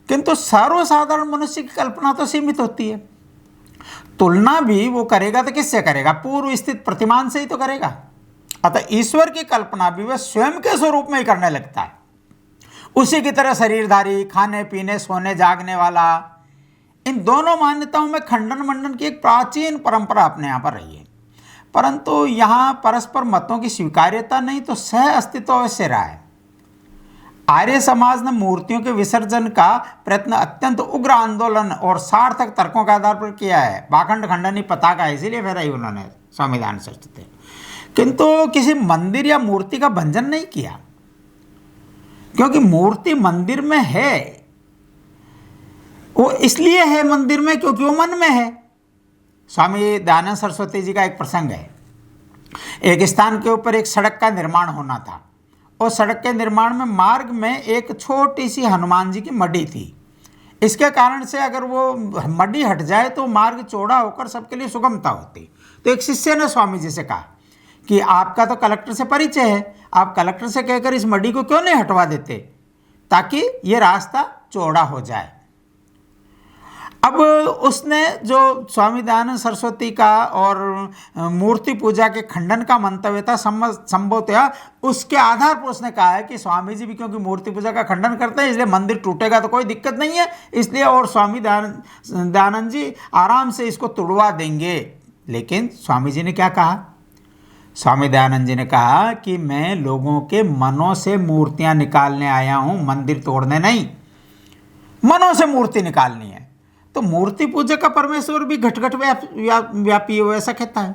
Speaker 1: किंतु सर्वसाधारण मनुष्य की कल्पना तो सीमित होती है। तुलना भी वो करेगा तो किससे करेगा? पूर्व स्थित प्रतिमान से ही तो करेगा। अतः ईश्वर की कल्पना भी वह स्वयं के स्वरूप में ही करने लगता है। उसी की तरह शरीरधारी, खाने पीने सोने जागने वाला, इन दोनों मान्यताओं में खंडन मंडन की एक प्राचीन परंपरा अपने यहाँ पर रही है। परंतु यहाँ परस्पर मतों की स्वीकार्यता नहीं तो सह अस्तित्व अवश्य रहा है। आर्य समाज ने मूर्तियों के विसर्जन का प्रयत्न अत्यंत उग्र आंदोलन और सार्थक तर्कों के आधार पर किया है। पाखंड खंडनी पताका इसीलिए फहराई उन्होंने स्वामी दयानंद सरस्वती, किंतु किसी मंदिर या मूर्ति का भंजन नहीं किया, क्योंकि मूर्ति मंदिर में है। वो इसलिए है मंदिर में क्योंकि वो मन में है। स्वामी दयानंद सरस्वती जी का एक प्रसंग है। एक स्थान के ऊपर एक सड़क का निर्माण होना था और सड़क के निर्माण में मार्ग में एक छोटी सी हनुमान जी की मडी थी। इसके कारण से अगर वो मडी हट जाए तो मार्ग चौड़ा होकर सबके लिए सुगमता होती। तो एक शिष्य ने स्वामी जी से कहा कि आपका तो कलेक्टर से परिचय है, आप कलेक्टर से कहकर इस मडी को क्यों नहीं हटवा देते ताकि ये रास्ता चौड़ा हो जाए। अब उसने जो स्वामी दयानंद सरस्वती का और मूर्ति पूजा के खंडन का मंतव्य था संभवतः उसके आधार पर उसने कहा है कि स्वामी जी भी क्योंकि मूर्ति पूजा का खंडन करते हैं इसलिए मंदिर टूटेगा तो कोई दिक्कत नहीं है, इसलिए और स्वामी दयानंद जी आराम से इसको तोड़वा देंगे। लेकिन स्वामी जी ने क्या कहा? स्वामी दयानंद जी ने कहा कि मैं लोगों के मनों से मूर्तियां निकालने आया हूं, मंदिर तोड़ने नहीं, मनों से मूर्ति निकालनी है। तो मूर्ति पूजा का परमेश्वर भी घट घट व्यापी है, ऐसा कहता है।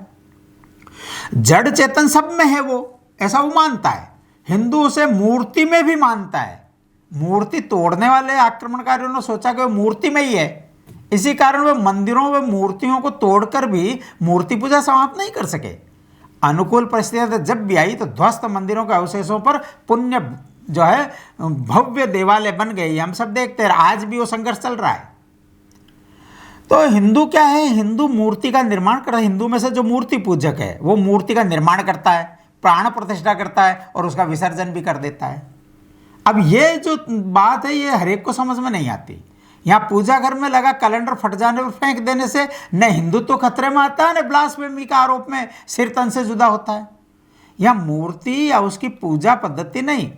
Speaker 1: जड़ चेतन सब में है वो, ऐसा वो मानता है। हिंदू उसे मूर्ति में भी मानता है। मूर्ति तोड़ने वाले आक्रमणकारियों ने सोचा कि वो मूर्ति में ही है, इसी कारण वे मंदिरों व मूर्तियों को तोड़कर भी मूर्ति पूजा समाप्त नहीं कर सके। अनुकूल परिस्थितियां जब भी आई तो ध्वस्त मंदिरों के अवशेषों पर पुण्य जो है भव्य देवालय बन गए। हम सब देखते हैं, आज भी वो संघर्ष चल रहा है। तो हिंदू क्या है? हिंदू मूर्ति का निर्माण कर रहा है। हिंदू में से जो मूर्ति पूजक है वो मूर्ति का निर्माण करता है, प्राण प्रतिष्ठा करता है और उसका विसर्जन भी कर देता है। अब ये जो बात है ये हरेक को समझ में नहीं आती। यहाँ पूजा घर में लगा कैलेंडर फट जाने पर फेंक देने से न हिंदुत्व खतरे में आता है, न ब्लास्फेमी का आरोप में सिर तन से जुदा होता है। यह मूर्ति या उसकी पूजा पद्धति नहीं,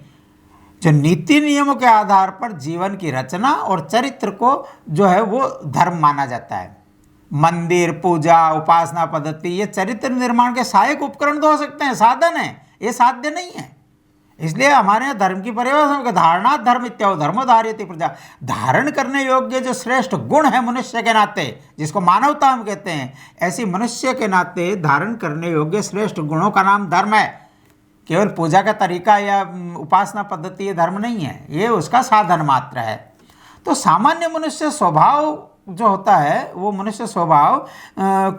Speaker 1: जो नीति नियमों के आधार पर जीवन की रचना और चरित्र को जो है वो धर्म माना जाता है। मंदिर, पूजा, उपासना पद्धति ये चरित्र निर्माण के सहायक उपकरण तो हो सकते हैं, साधन है, ये साध्य नहीं है। इसलिए हमारे यहाँ धर्म की परिभाषा धारणा धर्म इत्यादि धर्मो धार्यते प्रजा। धारण करने योग्य जो श्रेष्ठ गुण है मनुष्य के नाते, जिसको मानवता हम कहते हैं, ऐसी मनुष्य के नाते धारण करने योग्य श्रेष्ठ गुणों का नाम धर्म है। केवल पूजा का तरीका या उपासना पद्धति ये धर्म नहीं है, ये उसका साधन मात्र है। तो सामान्य मनुष्य स्वभाव जो होता है वो मनुष्य स्वभाव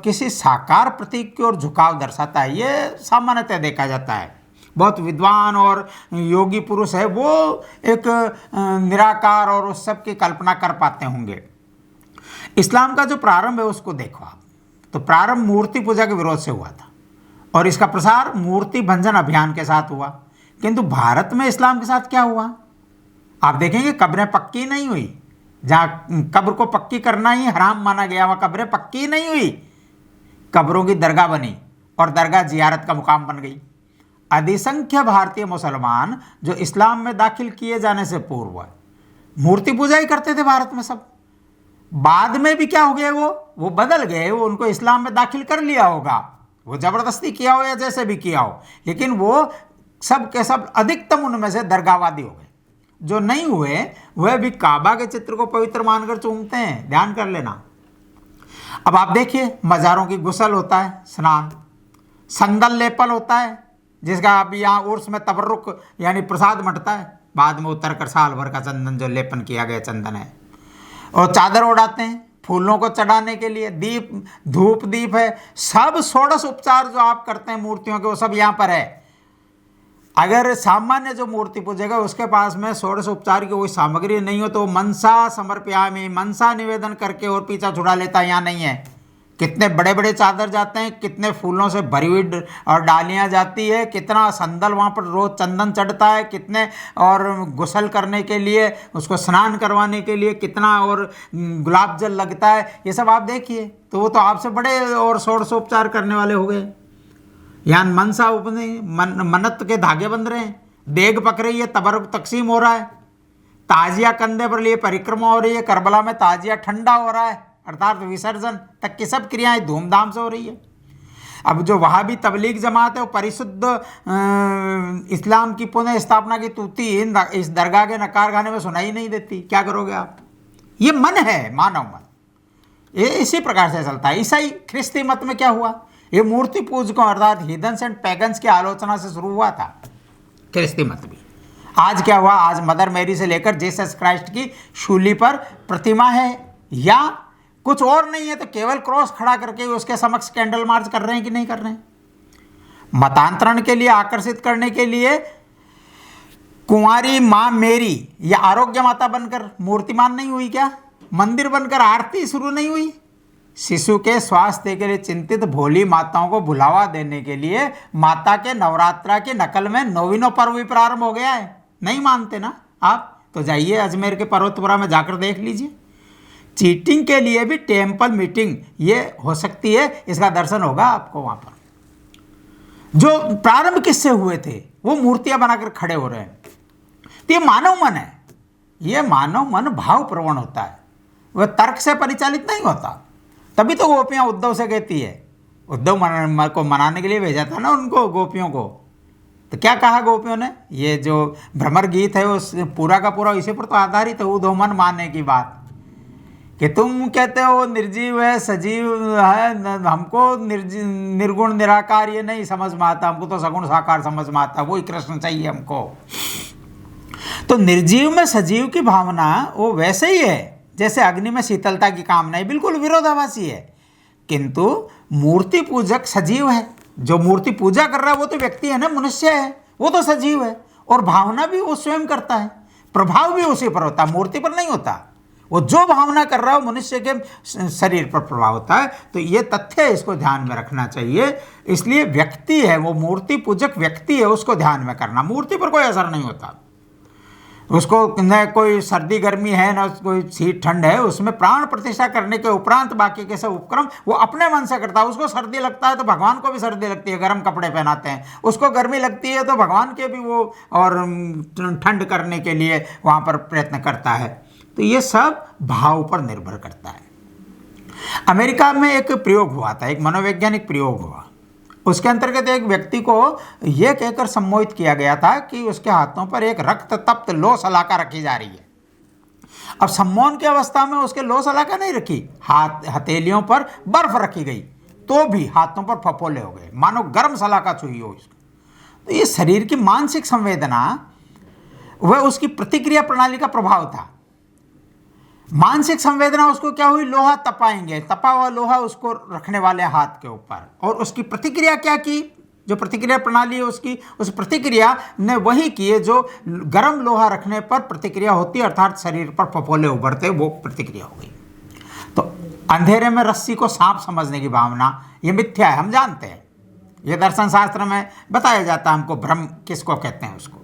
Speaker 1: किसी साकार प्रतीक की ओर झुकाव दर्शाता है, ये सामान्यतः देखा जाता है। बहुत विद्वान और योगी पुरुष है वो एक निराकार और उस सब की कल्पना कर पाते होंगे। इस्लाम का जो प्रारंभ है उसको देखो आप, तो प्रारंभ मूर्ति पूजा के विरोध से हुआ था और इसका प्रसार मूर्ति भंजन अभियान के साथ हुआ। किंतु भारत में इस्लाम के साथ क्या हुआ आप देखेंगे, कब्रें पक्की नहीं हुई, जहाँ कब्र को पक्की करना ही हराम माना गया, वहाँ कब्रें पक्की नहीं हुई, कब्रों की दरगाह बनी और दरगाह जियारत का मुकाम बन गई। अधिसंख्य भारतीय मुसलमान जो इस्लाम में दाखिल किए जाने से पूर्व मूर्ति पूजा ही करते थे भारत में सब, बाद में भी क्या हो गए, वो बदल गए, वो उनको इस्लाम में दाखिल कर लिया होगा, वो जबरदस्ती किया हो या जैसे भी किया हो, लेकिन वो सब के सब अधिकतम उनमें से दरगाहवादी हो गए। जो नहीं हुए वह भी काबा के चित्र को पवित्र मानकर चूमते हैं, ध्यान कर लेना। अब आप देखिए, मज़ारों की गुसल होता है, स्नान, संदल लेपल होता है, जिसका अब यहाँ उर्स में तबर्रुक यानी प्रसाद मटता है, बाद में उतर कर साल भर का चंदन जो लेपन किया गया चंदन है, और चादर ओढ़ाते हैं फूलों को चढ़ाने के लिए, दीप धूप दीप है, सब षोडश उपचार जो आप करते हैं मूर्तियों के, वो सब यहाँ पर है। अगर सामान्य जो मूर्ति पूजेगा उसके पास में षोडश उपचार की कोई सामग्री नहीं हो तो मनसा समर्पयामि, मनसा निवेदन करके और पीछा छुड़ा लेता है, यहाँ नहीं है। कितने बड़े बड़े चादर जाते हैं, कितने फूलों से भरी हुई और डालियाँ जाती है, कितना संदल वहाँ पर रोज चंदन चढ़ता है, कितने और गुसल करने के लिए, उसको स्नान करवाने के लिए कितना और गुलाब जल लगता है, ये सब आप देखिए। तो वो तो आपसे बड़े और षोडशोपचार करने वाले हो गए। यहाँ मनसा उपने मन्नत के धागे बंध रहे हैं, देग पक रही है, तबरुक तकसीम हो रहा है, ताजिया कंधे पर लिए परिक्रमा हो रही है, करबला में ताजिया ठंडा हो रहा है, अर्थात विसर्जन तक की सब क्रियाएं धूमधाम से हो रही है। अब जो वहाँ भी तबलीग जमात है वो परिशुद्ध इस्लाम की पुनः स्थापना की तूती इस दरगाह के नकार खाने में सुनाई नहीं देती, क्या करोगे आप? ये मन है, मानव मन, ये इसी प्रकार से चलता है। ईसाई ख्रिस्ती मत में क्या हुआ, ये मूर्ति पूजकों अर्थात हिडन्स एंड पैगन्स की आलोचना से शुरू हुआ था ख्रिस्ती मत भी। आज क्या हुआ, आज मदर मेरी से लेकर जीसस क्राइस्ट की शूली पर प्रतिमा है, या कुछ और नहीं है तो केवल क्रॉस खड़ा करके उसके समक्ष कैंडल मार्च कर रहे हैं कि नहीं कर रहे हैं? मतांतरण के लिए आकर्षित करने के लिए कुंवारी माँ मेरी या आरोग्य माता बनकर मूर्तिमान नहीं हुई क्या? मंदिर बनकर आरती शुरू नहीं हुई? शिशु के स्वास्थ्य के लिए चिंतित भोली माताओं को बुलावा देने के लिए माता के नवरात्रा की नकल में नौवीनों पर्व भी प्रारंभ हो गया है। नहीं मानते ना आप, तो जाइए अजमेर के पर्वतपुरा में जाकर देख लीजिए। चीटिंग के लिए भी टेम्पल मीटिंग ये हो सकती है, इसका दर्शन होगा आपको वहाँ पर। जो प्रारंभ किससे हुए थे वो मूर्तियाँ बनाकर खड़े हो रहे हैं। तो ये मानव मन है, ये मानव मन भाव प्रवण होता है, वह तर्क से परिचालित नहीं होता। तभी तो गोपियाँ उद्धव से कहती है, उद्धव को मनाने के लिए भेजा था ना उनको, गोपियों को, तो क्या कहा गोपियों ने? ये जो भ्रमर गीत है उस पूरा का पूरा इसी पर तो आधारित है, उद्धव मन मानने की बात, कि तुम कहते हो निर्जीव है सजीव है, हमको निर्गुण निराकार ये नहीं समझ में आता, हमको तो सगुण साकार समझ में आता, वही कृष्ण चाहिए हमको। तो निर्जीव में सजीव की भावना वो वैसे ही है जैसे अग्नि में शीतलता की कामना है, बिल्कुल विरोधाभासी है। किंतु मूर्ति पूजक सजीव है, जो मूर्ति पूजा कर रहा है वो तो व्यक्ति है ना, मनुष्य है, वो तो सजीव है, और भावना भी वो स्वयं करता है, प्रभाव भी उसी पर होता है, मूर्ति पर नहीं होता। वो जो भावना कर रहा है मनुष्य के शरीर पर प्रभाव होता है। तो ये तथ्य है, इसको ध्यान में रखना चाहिए। इसलिए व्यक्ति है, वो मूर्ति पूजक व्यक्ति है, उसको ध्यान में करना, मूर्ति पर कोई असर नहीं होता। उसको न कोई सर्दी गर्मी है न कोई शीत ठंड है, उसमें प्राण प्रतिष्ठा करने के उपरांत बाकी के सब उपक्रम वो अपने मन से करता है। उसको सर्दी लगता है तो भगवान को भी सर्दी लगती है, गर्म कपड़े पहनाते हैं, उसको गर्मी लगती है तो भगवान के भी वो और ठंड करने के लिए वहाँ पर प्रयत्न करता है। तो ये सब भाव पर निर्भर करता है। अमेरिका में एक प्रयोग हुआ था, एक मनोवैज्ञानिक प्रयोग हुआ। उसके अंतर्गत एक व्यक्ति को यह कहकर सम्मोहित किया गया था कि उसके हाथों पर एक रक्त तप्त लो सलाखा रखी जा रही है। अब सम्मोहन की अवस्था में उसके लो सलाखा नहीं रखी, हाथ हथेलियों पर बर्फ रखी गई तो भी हाथों पर फफोले हो गए, मानो गर्म सलाखा छुई हो इसको। तो ये शरीर की मानसिक संवेदना, वह उसकी प्रतिक्रिया प्रणाली का प्रभाव था। मानसिक संवेदना उसको क्या हुई, लोहा तपाएंगे, तपा हुआ लोहा उसको रखने वाले हाथ के ऊपर, और उसकी प्रतिक्रिया क्या की, जो प्रतिक्रिया प्रणाली है उसकी, उस प्रतिक्रिया ने वही किए जो गर्म लोहा रखने पर प्रतिक्रिया होती है, अर्थात शरीर पर फफोले उभरते, वो प्रतिक्रिया हो गई। तो अंधेरे में रस्सी को सांप समझने की भावना ये मिथ्या है, हम जानते हैं, ये दर्शन शास्त्र में बताया जाता है हमको, भ्रम किसको कहते हैं उसको।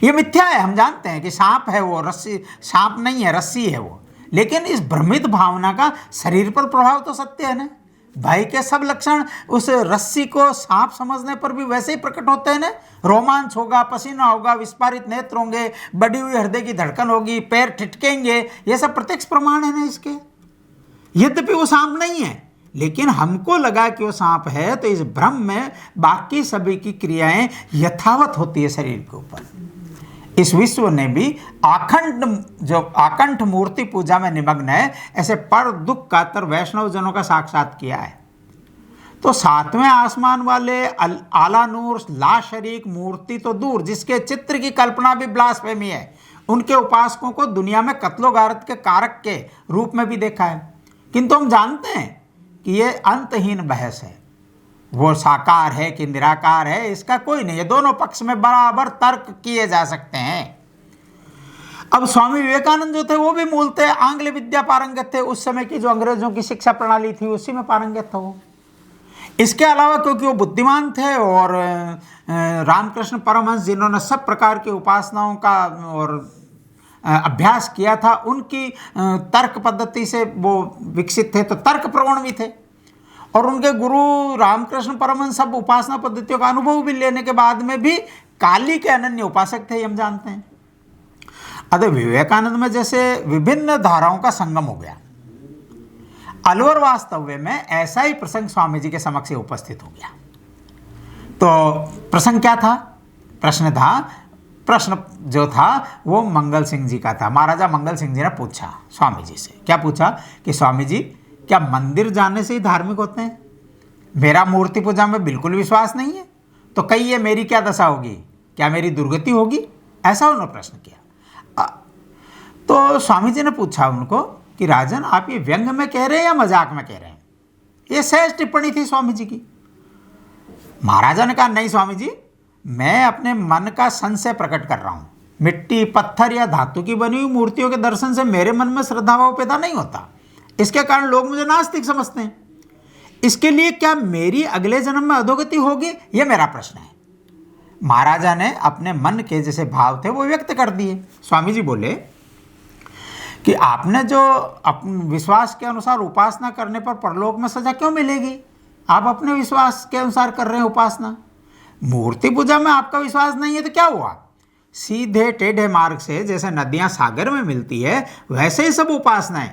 Speaker 1: ये मिथ्या है। हम जानते हैं कि सांप है वो, रस्सी सांप नहीं है, रस्सी है वो, लेकिन इस भ्रमित भावना का शरीर पर प्रभाव तो सत्य है ना। भाई के सब लक्षण उस रस्सी को सांप समझने पर भी वैसे ही प्रकट होते हैं ना। रोमांच होगा, पसीना होगा, विस्फारित नेत्र होंगे, बढ़ी हुई हृदय की धड़कन होगी, पैर ठिठकेंगे, ये सब प्रत्यक्ष प्रमाण है ना इसके। यद्यपि वो सांप नहीं है, लेकिन हमको लगा कि वो सांप है, तो इस भ्रम में बाकी सभी की क्रियाएं यथावत होती है शरीर के ऊपर। इस विश्व ने भी आकंठ मूर्ति पूजा में निमग्न है, ऐसे पर दुख कातर वैष्णव जनों का साक्षात किया है। तो सातवें आसमान वाले आला नूर ला शरीक मूर्ति तो दूर, जिसके चित्र की कल्पना भी ब्लास्फेमी है, उनके उपासकों को दुनिया में कत्लो गारत के कारक के रूप में भी देखा है। किंतु हम जानते हैं कि ये अंतहीन बहस है। वो साकार है कि निराकार है, इसका कोई नहीं है। दोनों पक्ष में बराबर तर्क किए जा सकते हैं। अब स्वामी विवेकानंद जो थे वो भी मूलतः आंग्ल विद्या पारंगत थे। उस समय की जो अंग्रेजों की शिक्षा प्रणाली थी उसी में पारंगत था वो। इसके अलावा क्योंकि वो बुद्धिमान थे और रामकृष्ण परमहंस जिन्होंने सब प्रकार की उपासनाओं का और अभ्यास किया था, उनकी तर्क पद्धति से वो विकसित थे, तो तर्क प्रवण भी थे। और उनके गुरु रामकृष्ण परमहंस सब उपासना पद्धतियों का अनुभव भी लेने के बाद में भी काली के अनन्य उपासक थे, हम जानते हैं। अतः विवेकानंद में जैसे विभिन्न धाराओं का संगम हो गया, अलवर वास्तव्य में ऐसा ही प्रसंग स्वामी जी के समक्ष उपस्थित हो गया। तो प्रसंग क्या था? प्रश्न जो था वो मंगल सिंह जी का था। महाराजा मंगल सिंह जी ने पूछा स्वामी जी से, क्या पूछा कि स्वामी जी, क्या मंदिर जाने से ही धार्मिक होते हैं? मेरा मूर्ति पूजा में बिल्कुल विश्वास नहीं है, तो कहिए मेरी क्या दशा होगी? क्या मेरी दुर्गति होगी? ऐसा उन्होंने प्रश्न किया। तो स्वामी जी ने पूछा उनको कि राजन, आप ये व्यंग में कह रहे हैं या मजाक में कह रहे हैं? ये सहज टिप्पणी थी स्वामी जी की। महाराजा ने कहा, नहीं स्वामी जी, मैं अपने मन का संशय प्रकट कर रहा हूँ। मिट्टी, पत्थर या धातु की बनी हुई मूर्तियों के दर्शन से मेरे मन में श्रद्धाभाव पैदा नहीं होता। इसके कारण लोग मुझे नास्तिक समझते हैं। इसके लिए क्या मेरी अगले जन्म में अधोगति होगी, यह मेरा प्रश्न है। महाराजा ने अपने मन के जैसे भाव थे वो व्यक्त कर दिए। स्वामी जी बोले कि आपने जो अपने विश्वास के अनुसार उपासना करने पर परलोक में सजा क्यों मिलेगी? आप अपने विश्वास के अनुसार कर रहे हैं उपासना। मूर्ति पूजा में आपका विश्वास नहीं है तो क्या हुआ? सीधे टेढ़े मार्ग से जैसे नदियां सागर में मिलती है, वैसे ही सब उपासनाएं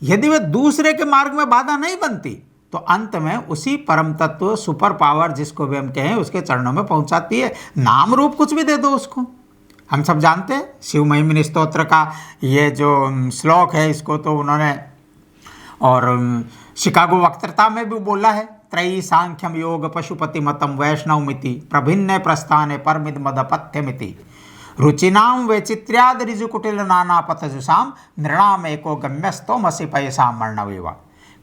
Speaker 1: यदि वे दूसरे के मार्ग में बाधा नहीं बनती तो अंत में उसी परम तत्व सुपर पावर जिसको भी हम कहें उसके चरणों में पहुंचाती है। नाम रूप कुछ भी दे दो उसको। हम सब जानते हैं शिव महिमिनी स्तोत्र का ये जो श्लोक है, इसको तो उन्होंने और शिकागो वक्तृता में भी बोला है। त्रयी सांख्यम योग पशुपति मतम वैष्णवमिति प्रभिन्ने प्रस्थाने परमिद मदपथ्यमिति रुचिनाम वैचित्र्याद ऋजुकुटिल नाना पथजुषाम नृणाम एको गम्यस्तोमसि पयसा मर्णवेवा।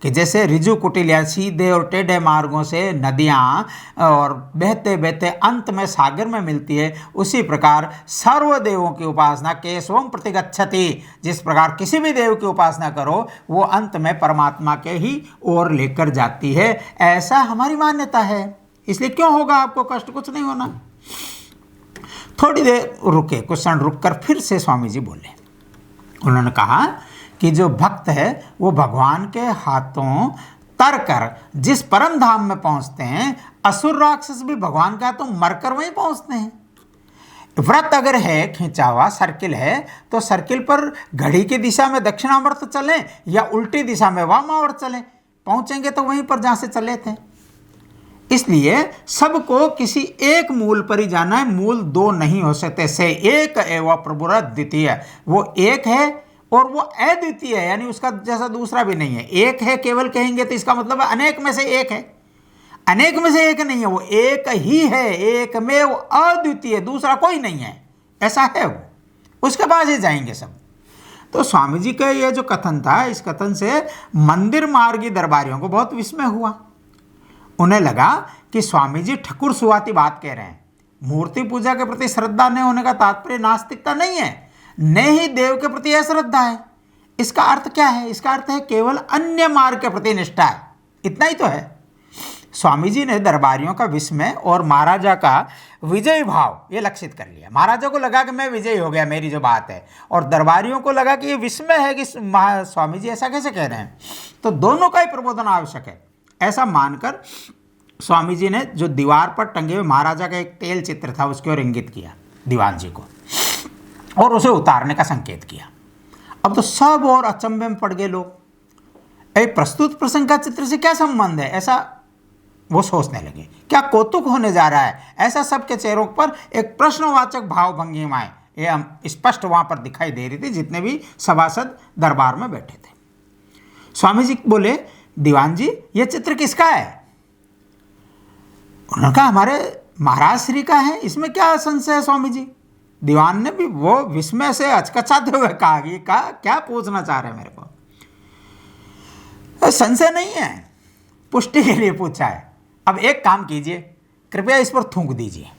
Speaker 1: कि जैसे ऋजु कुटिल या सीधे और टेढ़े मार्गों से नदियाँ और बहते बहते अंत में सागर में मिलती है, उसी प्रकार सर्वदेवों की उपासना केशवम प्रतिगच्छति। जिस प्रकार किसी भी देव की उपासना करो वो अंत में परमात्मा के ही ओर लेकर जाती है, ऐसा हमारी मान्यता है। इसलिए क्यों होगा आपको कष्ट? कुछ नहीं होना। थोड़ी देर रुके, कुछ क्षण रुक कर फिर से स्वामी जी बोले। उन्होंने कहा कि जो भक्त है वो भगवान के हाथों तर कर जिस परम धाम में पहुंचते हैं, असुर राक्षस भी भगवान के हाथों मरकर वहीं पहुंचते हैं। व्रत अगर है, खींचा हुआ सर्किल है, तो सर्किल पर घड़ी की दिशा में दक्षिणावर्त चलें या उल्टी दिशा में वामावर्त चलें, पहुंचेंगे तो वहीं पर जहां से चले थे। इसलिए सबको किसी एक मूल पर ही जाना है। मूल दो नहीं हो सकते। से एक एवं प्रभुर द्वितीय, वो एक है और वो अद्वितीय है, यानी उसका जैसा दूसरा भी नहीं है। एक है केवल कहेंगे तो इसका मतलब है अनेक में से एक है। अनेक में से एक नहीं है, वो एक ही है, एक में वो अद्वितीय, दूसरा कोई नहीं है, ऐसा है वो। उसके बाद ही जाएंगे सब। तो स्वामी जी का ये जो कथन था, इस कथन से मंदिर मार्गी दरबारियों को बहुत विस्मय हुआ। उन्हें लगा कि स्वामी जी ठकुर सुहाती बात कह रहे हैं। मूर्ति पूजा के प्रति श्रद्धा न होने का तात्पर्य नास्तिकता नहीं है, न ही देव के प्रति अश्रद्धा है। इसका अर्थ क्या है? इसका अर्थ है केवल अन्य मार्ग के प्रति निष्ठा है, इतना ही तो है। स्वामी जी ने दरबारियों का विस्मय और महाराजा का विजयी भाव ये लक्षित कर लिया। महाराजा को लगा कि मैं विजयी हो गया, मेरी जो बात है, और दरबारियों को लगा कि ये विस्मय है कि स्वामी जी ऐसा कैसे कह रहे हैं। तो दोनों का ही प्रबोधन आवश्यक है। ऐसा मानकर स्वामी जी ने जो दीवार पर टंगे हुए महाराजा का एक तेल चित्र था उसकी ओर इंगित किया दीवान जी को, और उसे उतारने का संकेत किया। अब तो सब और अचंभे में पड़ गए लोग। प्रस्तुत प्रसंग का चित्र से क्या संबंध है, ऐसा वो सोचने लगे। क्या कौतुक होने जा रहा है, ऐसा सबके चेहरों पर एक प्रश्नवाचक भाव भंगिमाएं ये स्पष्ट वहां पर दिखाई दे रही थी, जितने भी सभासद दरबार में बैठे थे। स्वामी जी बोले, दीवान जी ये चित्र किसका है? उन्होंने कहा, हमारे महाराज श्री का है, इसमें क्या संशय है स्वामी जी। दीवान ने भी वो विस्मय से हचकचाते हुए कहा कि क्या पूछना चाह रहे हैं मेरे को? संशय नहीं है, पुष्टि के लिए पूछा है। अब एक काम कीजिए, कृपया इस पर थूक दीजिए।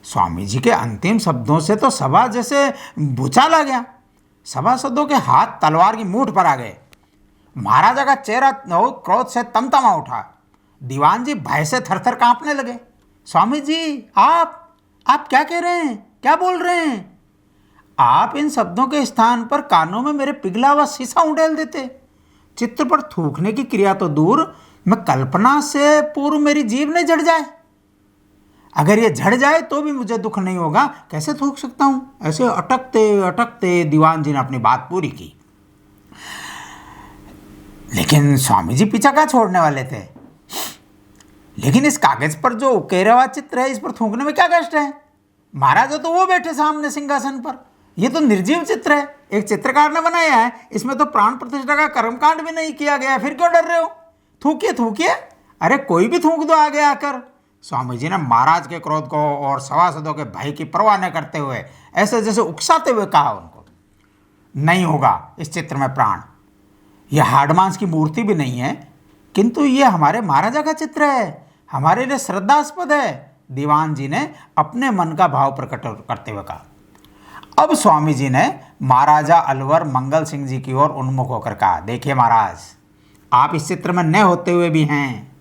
Speaker 1: स्वामी जी के अंतिम शब्दों से तो सभा जैसे भूचाल आ गया। सभासदों के हाथ तलवार की मूठ पर आ गए। महाराजा का चेहरा क्रोध से तमतमा उठा। दीवान जी भय से थरथर कांपने लगे। स्वामी जी, आप क्या कह रहे हैं, क्या बोल रहे हैं? आप इन शब्दों के स्थान पर कानों में मेरे पिघला हुआ शीशा उड़ेल देते। चित्र पर थूकने की क्रिया तो दूर, मैं कल्पना से पूर्व मेरी जीभ नहीं झड़ जाए। अगर ये झड़ जाए तो भी मुझे दुख नहीं होगा, कैसे थूक सकता हूं? ऐसे अटकते अटकते दीवान जी ने अपनी बात पूरी की। लेकिन स्वामी जी पीछा क्या छोड़ने वाले थे। लेकिन इस कागज पर जो उकेरा हुआ चित्र है, इस पर थूकने में क्या कष्ट है? महाराजा तो वो बैठे सामने सिंहासन पर, ये तो निर्जीव चित्र है, एक चित्रकार ने बनाया है, इसमें तो प्राण प्रतिष्ठा का कर्मकांड भी नहीं किया गया, फिर क्यों डर रहे हो? थूकिए थूकिए, अरे कोई भी थूक दो आगे आकर। स्वामी जी ने महाराज के क्रोध को और सभासदों के भय की परवाह न करते हुए ऐसे जैसे उकसाते हुए कहा उनको, नहीं होगा इस चित्र में प्राण, यह हाड़ मांस की मूर्ति भी नहीं है, किंतु यह हमारे महाराजा का चित्र है, हमारे लिए श्रद्धास्पद है। दीवान जी ने अपने मन का भाव प्रकट करते हुए कहा। अब स्वामी जी ने महाराजा अलवर मंगल सिंह जी की ओर उन्मुख होकर कहा, देखिए महाराज, आप इस चित्र में न होते हुए भी हैं,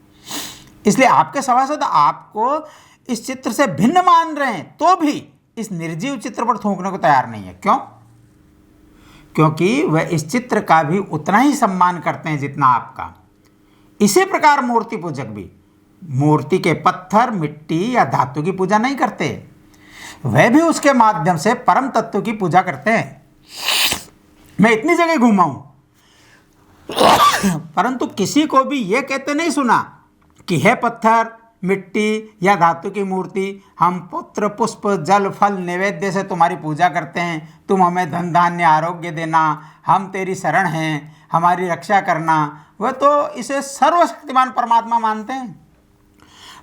Speaker 1: इसलिए आपके सभासद आपको इस चित्र से भिन्न मान रहे हैं, तो भी इस निर्जीव चित्र पर थूकने को तैयार नहीं है। क्यों? क्योंकि वह इस चित्र का भी उतना ही सम्मान करते हैं जितना आपका। इसी प्रकार मूर्ति पूजक भी मूर्ति के पत्थर, मिट्टी या धातु की पूजा नहीं करते, वह भी उसके माध्यम से परम तत्व की पूजा करते हैं। मैं इतनी जगह घूमा हूं, परंतु किसी को भी यह कहते नहीं सुना कि है पत्थर, मिट्टी या धातु की मूर्ति, हम पुत्र, पुष्प, जल, फल, नैवेद्य से तुम्हारी पूजा करते हैं, तुम हमें धन धान्य आरोग्य देना, हम तेरी शरण हैं, हमारी रक्षा करना। वह तो इसे सर्वशक्तिमान परमात्मा मानते हैं।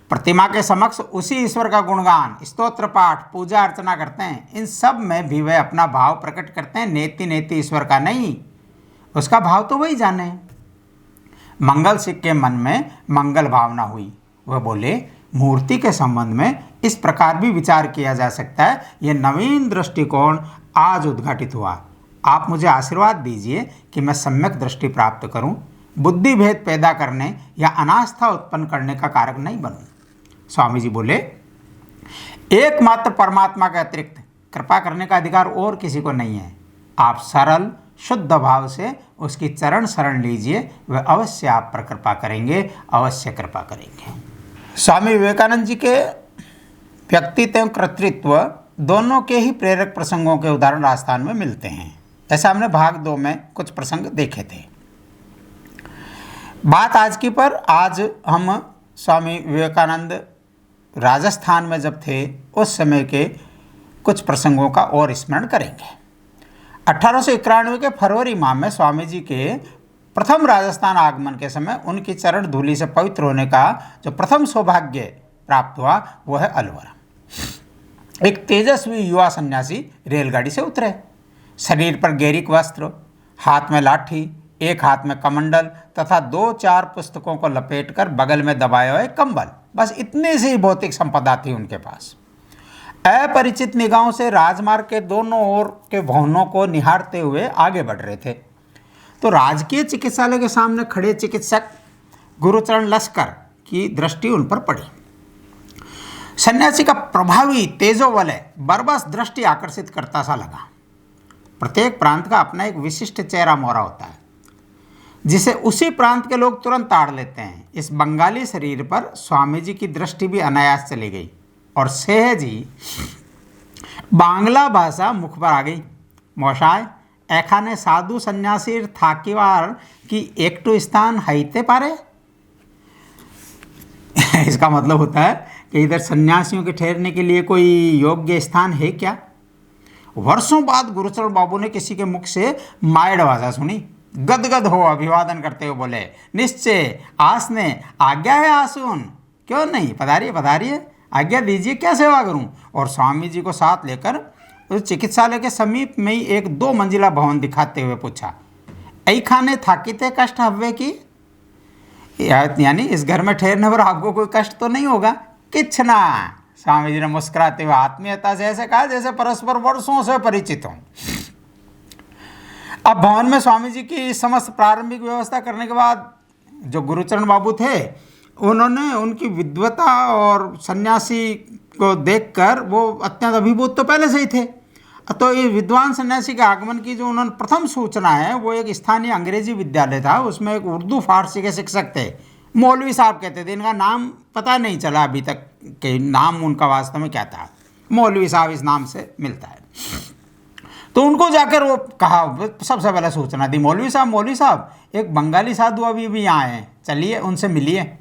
Speaker 1: प्रतिमा के समक्ष उसी ईश्वर का गुणगान, स्तोत्र पाठ, पूजा अर्चना करते हैं। इन सब में भी वह अपना भाव प्रकट करते हैं, नेति नेति ईश्वर का नहीं, उसका भाव तो वही जाने। मंगल सिंह के मन में मंगल भावना हुई। वह बोले, मूर्ति के संबंध में इस प्रकार भी विचार किया जा सकता है, यह नवीन दृष्टिकोण आज उद्घाटित हुआ। आप मुझे आशीर्वाद दीजिए कि मैं सम्यक दृष्टि प्राप्त करूं, बुद्धि भेद पैदा करने या अनास्था उत्पन्न करने का कारक नहीं बनूं। स्वामी जी बोले, एकमात्र परमात्मा के अतिरिक्त कृपा करने का अधिकार और किसी को नहीं है। आप सरल शुद्ध भाव से उसकी चरण शरण लीजिए, वह अवश्य आप पर कृपा करेंगे, अवश्य कृपा करेंगे। स्वामी विवेकानंद जी के व्यक्तित्व एवं कर्तृत्व दोनों के ही प्रेरक प्रसंगों के उदाहरण राजस्थान में मिलते हैं। ऐसा हमने भाग 2 में कुछ प्रसंग देखे थे। बात आज की पर आज हम स्वामी विवेकानंद राजस्थान में जब थे उस समय के कुछ प्रसंगों का और स्मरण करेंगे। 1891 के फरवरी माह में स्वामी जी के प्रथम राजस्थान आगमन के समय उनकी चरण धूलि से पवित्र होने का जो प्रथम सौभाग्य प्राप्त हुआ वो है अलवर। एक तेजस्वी युवा सन्यासी रेलगाड़ी से उतरे। शरीर पर गैरिक वस्त्र, हाथ में लाठी, एक हाथ में कमंडल तथा 2-4 पुस्तकों को लपेटकर बगल में दबाए हुए कंबल, बस इतनी सी भौतिक संपदा थी उनके पास। अपरिचित निगाहों से राजमार्ग के दोनों ओर के भवनों को निहारते हुए आगे बढ़ रहे थे तो राजकीय चिकित्सालय के सामने खड़े चिकित्सक गुरुचरण लश्कर की दृष्टि उन पर पड़ी। सन्यासी का प्रभावी तेजोवलय बरबस दृष्टि आकर्षित करता सा लगा। प्रत्येक प्रांत का अपना एक विशिष्ट चेहरा मोहरा होता है जिसे उसी प्रांत के लोग तुरंत ताड़ लेते हैं। इस बंगाली शरीर पर स्वामी जी की दृष्टि भी अनायास चली गई और सहज ही बांग्ला भाषा मुख पर आ गई। मौसाय एखाने साधु सन्यासीर थाकीवार की एकटू स्थान हईते पारे। इसका मतलब होता है कि इधर सन्यासियों के ठहरने के लिए कोई योग्य स्थान है क्या। वर्षों बाद गुरुचरण बाबू ने किसी के मुख से मायड़ भाषा सुनी। गदगद हो अभिवादन करते हुए बोले, निश्चय आसने आज्ञा है आसुन। क्यों नहीं, पधारिए पधारिए, आज्ञा दीजिए, क्या सेवा करूं। और स्वामी जी को साथ लेकर उस चिकित्सालय के समीप में ही एक 2 मंजिला भवन दिखाते हुए पूछा, ऐ खाने थाकीते कष्ट हव्वे की, यानी इस घर में ठहरने पर आपको कोई कष्ट तो नहीं होगा। किछ ना, स्वामी जी ने मुस्कुराते हुए आत्मीयता से ऐसे कहा जैसे परस्पर वर्षों से परिचित हों। अब भवन में स्वामी जी की समस्त प्रारंभिक व्यवस्था करने के बाद जो गुरुचरण बाबू थे उन्होंने उनकी विद्वता और सन्यासी को देखकर वो अत्यंत अभिभूत तो पहले से ही थे। तो ये विद्वान सन्यासी के आगमन की जो उन्होंने प्रथम सूचना है वो एक स्थानीय अंग्रेजी विद्यालय था, उसमें एक उर्दू फारसी के शिक्षक थे, मौलवी साहब कहते थे। इनका नाम पता नहीं चला अभी तक कि नाम उनका वास्तव में क्या था। मौलवी साहब इस नाम से मिलता है। तो उनको जाकर वो कहा, सबसे पहले सूचना दी, मौलवी साहब एक बंगाली साधु अभी भी यहाँ हैं, चलिए उनसे मिलिए।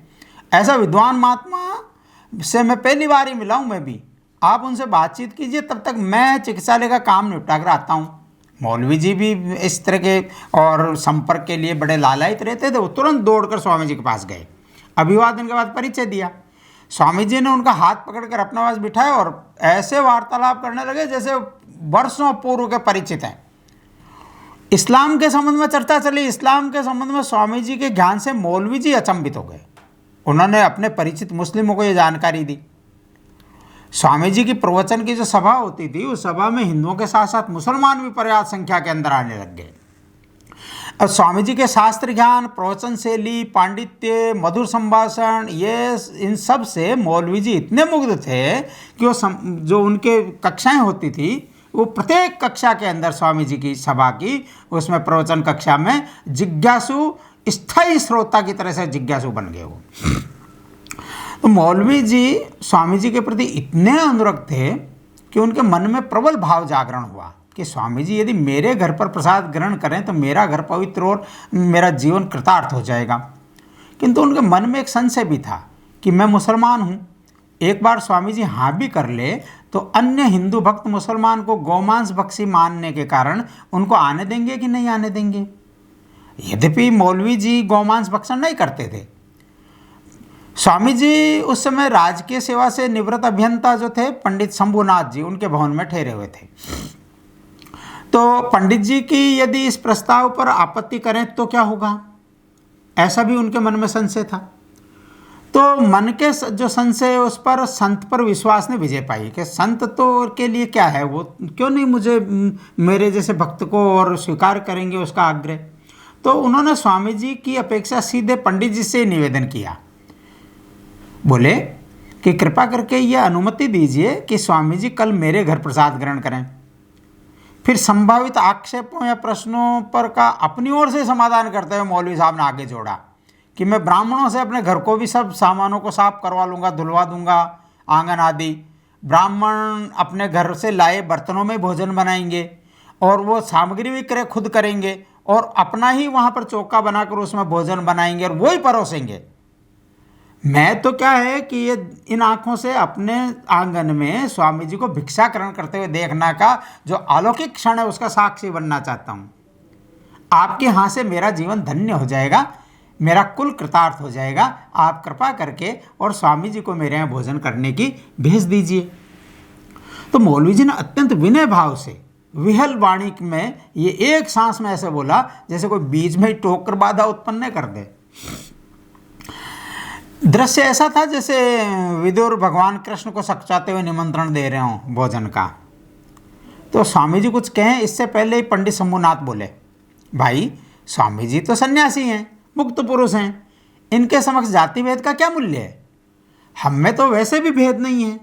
Speaker 1: ऐसा विद्वान महात्मा से मैं पहली बार ही मिला हूँ, मैं भी, आप उनसे बातचीत कीजिए, तब तक मैं चिकित्सालय का काम निपटा कर आता हूँ। मौलवी जी भी इस तरह के और संपर्क के लिए बड़े लालायित रहते थे। वो तुरंत दौड़कर स्वामी जी के पास गए, अभिवादन के बाद परिचय दिया। स्वामी जी ने उनका हाथ पकड़कर अपने पास बिठाया और ऐसे वार्तालाप करने लगे जैसे वर्षों पूर्व के परिचित हैं। इस्लाम के संबंध में चर्चा चली। इस्लाम के संबंध में स्वामी जी के ज्ञान से मौलवी जी अचंभित हो गए। उन्होंने अपने परिचित मुस्लिमों को ये जानकारी दी। स्वामी जी की प्रवचन की जो सभा होती थी उस सभा में हिंदुओं के साथ साथ मुसलमान भी पर्याप्त संख्या के अंदर आने लग गए। और स्वामी जी के शास्त्र ज्ञान, प्रवचन शैली, पांडित्य, मधुर संभाषण, ये इन सब से मौलवी जी इतने मुग्ध थे कि वो जो उनके कक्षाएं होती थी वो प्रत्येक कक्षा के अंदर स्वामी जी की सभा की, उसमें प्रवचन कक्षा में जिज्ञासु, स्थायी श्रोता की तरह से जिज्ञासु बन गए वो। तो मौलवी जी स्वामी जी के प्रति इतने अनुरक्त थे कि उनके मन में प्रबल भाव जागरण हुआ कि स्वामी जी यदि मेरे घर पर प्रसाद ग्रहण करें तो मेरा घर पवित्र और मेरा जीवन कृतार्थ हो जाएगा। किंतु उनके मन में एक संशय भी था कि मैं मुसलमान हूँ, एक बार स्वामी जी हाँ भी कर ले तो अन्य हिंदू भक्त मुसलमान को गौमांस भक्षी मानने के कारण उनको आने देंगे कि नहीं आने देंगे। यद्यपि मौलवी जी गौमांस भक्षण नहीं करते थे। स्वामी जी उस समय राजकीय सेवा से निवृत्त अभियंता जो थे पंडित शंभुनाथ जी, उनके भवन में ठहरे हुए थे। तो पंडित जी की यदि इस प्रस्ताव पर आपत्ति करें तो क्या होगा, ऐसा भी उनके मन में संशय था। तो मन के जो संशय है उस पर संत पर विश्वास ने विजय पाई कि संत तो के लिए क्या है, वो क्यों नहीं मुझे मेरे जैसे भक्त को और स्वीकार करेंगे उसका आग्रह। तो उन्होंने स्वामी जी की अपेक्षा सीधे पंडित जी से निवेदन किया। बोले कि कृपा करके ये अनुमति दीजिए कि स्वामी जी कल मेरे घर प्रसाद ग्रहण करें। फिर संभावित आक्षेपों या प्रश्नों पर का अपनी ओर से समाधान करते हुए मौलवी साहब ने आगे जोड़ा कि मैं ब्राह्मणों से अपने घर को भी सब सामानों को साफ करवा लूँगा, धुलवा दूंगा, आंगन आदि। ब्राह्मण अपने घर से लाए बर्तनों में भोजन बनाएंगे और वो सामग्री भी क्रय खुद करेंगे और अपना ही वहाँ पर चौका बनाकर उसमें भोजन बनाएंगे और वही परोसेंगे। मैं तो क्या है कि ये इन आँखों से अपने आंगन में स्वामी जी को भिक्षाकरण करते हुए देखना का जो अलौकिक क्षण है उसका साक्षी बनना चाहता हूँ। आपके यहाँ से मेरा जीवन धन्य हो जाएगा, मेरा कुल कृतार्थ हो जाएगा। आप कृपा करके और स्वामी जी को मेरे यहाँ भोजन करने की भेज दीजिए। तो मौलवी जी ने अत्यंत विनय भाव से विहल वाणी में ये एक सांस में ऐसे बोला जैसे कोई बीच में ही टोक कर बाधा उत्पन्न कर दे। दृश्य ऐसा था जैसे विदुर भगवान कृष्ण को सचाते हुए निमंत्रण दे रहे हों भोजन का। तो स्वामी जी कुछ कहें इससे पहले ही पंडित शंभुनाथ बोले, भाई स्वामी जी तो सन्यासी हैं, मुक्त पुरुष हैं, इनके समक्ष जाति भेद का क्या मूल्य है? हम में तो वैसे भी भेद नहीं है।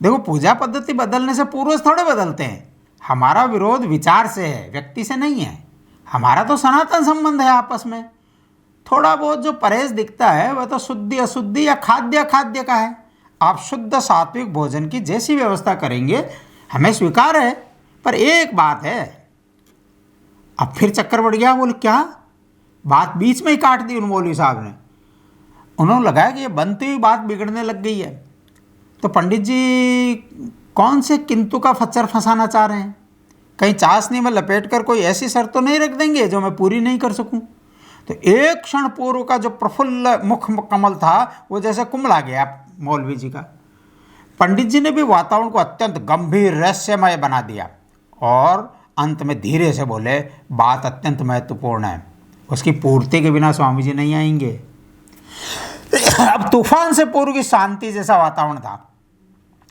Speaker 1: देखो, पूजा पद्धति बदलने से पूर्वज थोड़े बदलते हैं। हमारा विरोध विचार से है, व्यक्ति से नहीं है। हमारा तो सनातन संबंध है आपस में। थोड़ा बहुत जो परहेज दिखता है वह तो शुद्धि अशुद्धि या खाद्य अखाद्य का है। आप शुद्ध सात्विक भोजन की जैसी व्यवस्था करेंगे हमें स्वीकार है, पर एक बात है। अब फिर चक्कर बढ़ गया। बोले क्या? बात बीच में ही काट दी उन मौलवी साहब ने। उन्होंने लगाया कि ये बनती हुई बात बिगड़ने लग गई है। तो पंडित जी कौन से किंतु का फच्चर फंसाना चाह रहे हैं? कहीं चाशनी में लपेट कर कोई ऐसी शर्त तो नहीं रख देंगे जो मैं पूरी नहीं कर सकूं? तो एक क्षण पूर्व का जो प्रफुल्ल मुख कमल था वो जैसे कुमला गया मौलवी जी का। पंडित जी ने भी वातावरण को अत्यंत गंभीर रहस्यमय बना दिया और अंत में धीरे से बोले, बात अत्यंत महत्वपूर्ण है, उसकी पूर्ति के बिना स्वामी जी नहीं आएंगे। अब तूफान से पूर्व की शांति जैसा वातावरण था।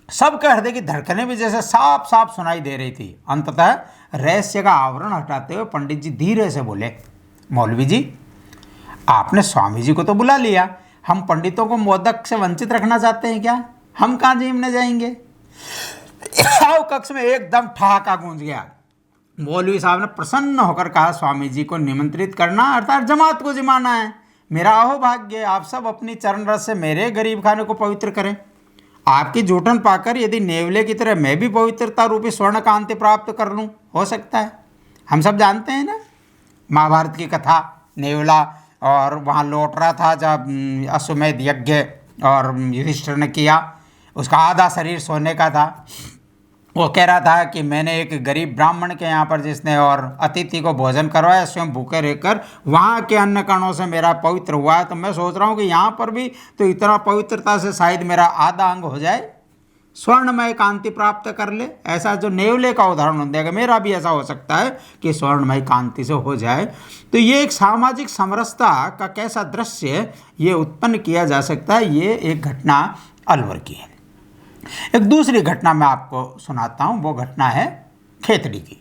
Speaker 1: सबके हृदय की धड़कनें भी जैसे साफ साफ सुनाई दे रही थी। अंततः रहस्य का आवरण हटाते हुए पंडित जी धीरे से बोले, मौलवी जी, आपने स्वामी जी को तो बुला लिया, हम पंडितों को मोदक से वंचित रखना चाहते हैं क्या? हम कहाँ जीमने जाएंगे? कक्ष में एकदम ठहाका गूंज गया। मौलवी साहब ने प्रसन्न होकर कहा, स्वामी जी को निमंत्रित करना अर्थात जमात को जिमाना है। मेरा अहोभाग्य, आप सब अपनी चरण रस से मेरे गरीब खाने को पवित्र करें। आपकी जूठन पाकर यदि नेवले की तरह मैं भी पवित्रता रूपी स्वर्ण कांति प्राप्त कर लूँ, हो सकता है। हम सब जानते हैं ना महाभारत की कथा, नेवला और वहाँ लौट रहा था जब अश्वमेध यज्ञ और युधिष्ठिर ने किया, उसका आधा शरीर सोने का था। वो कह रहा था कि मैंने एक गरीब ब्राह्मण के यहाँ पर जिसने और अतिथि को भोजन करवाया, स्वयं भूखे रहकर वहाँ के अन्न कणों से मेरा पवित्र हुआ है। तो मैं सोच रहा हूँ कि यहाँ पर भी तो इतना पवित्रता से शायद मेरा आधा अंग हो जाए, स्वर्णमय कांति प्राप्त कर ले। ऐसा जो नेवले का उदाहरण देगा, मेरा भी ऐसा हो सकता है कि स्वर्णमय कांति से हो जाए। तो ये एक सामाजिक समरसता का कैसा दृश्य ये उत्पन्न किया जा सकता है, ये एक घटना अलवर की है। एक दूसरी घटना मैं आपको सुनाता हूँ, वो घटना है खेतड़ी की।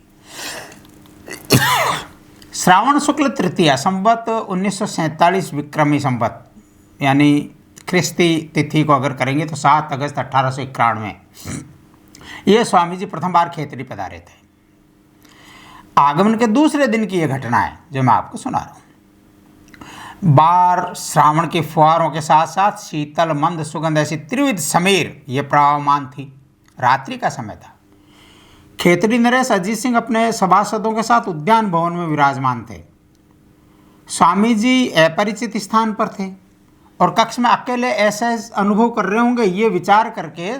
Speaker 1: श्रावण शुक्ल तृतीया संवत 1947 विक्रमी संवत, यानी ख्रिस्ती तिथि को अगर करेंगे तो 7 अगस्त 1891 ये स्वामी जी प्रथम बार खेतड़ी पधारे थे। आगमन के दूसरे दिन की ये घटना है जो मैं आपको सुना रहा हूँ। बार श्रावण के फुहारों के साथ साथ शीतल मंद सुगंध ऐसी त्रिविध समीर ये प्रवाहमान थी। रात्रि का समय था। खेतड़ी नरेश अजीत सिंह अपने सभासदों के साथ उद्यान भवन में विराजमान थे। स्वामी जी अपरिचित स्थान पर थे और कक्ष में अकेले ऐसे अनुभव कर रहे होंगे, ये विचार करके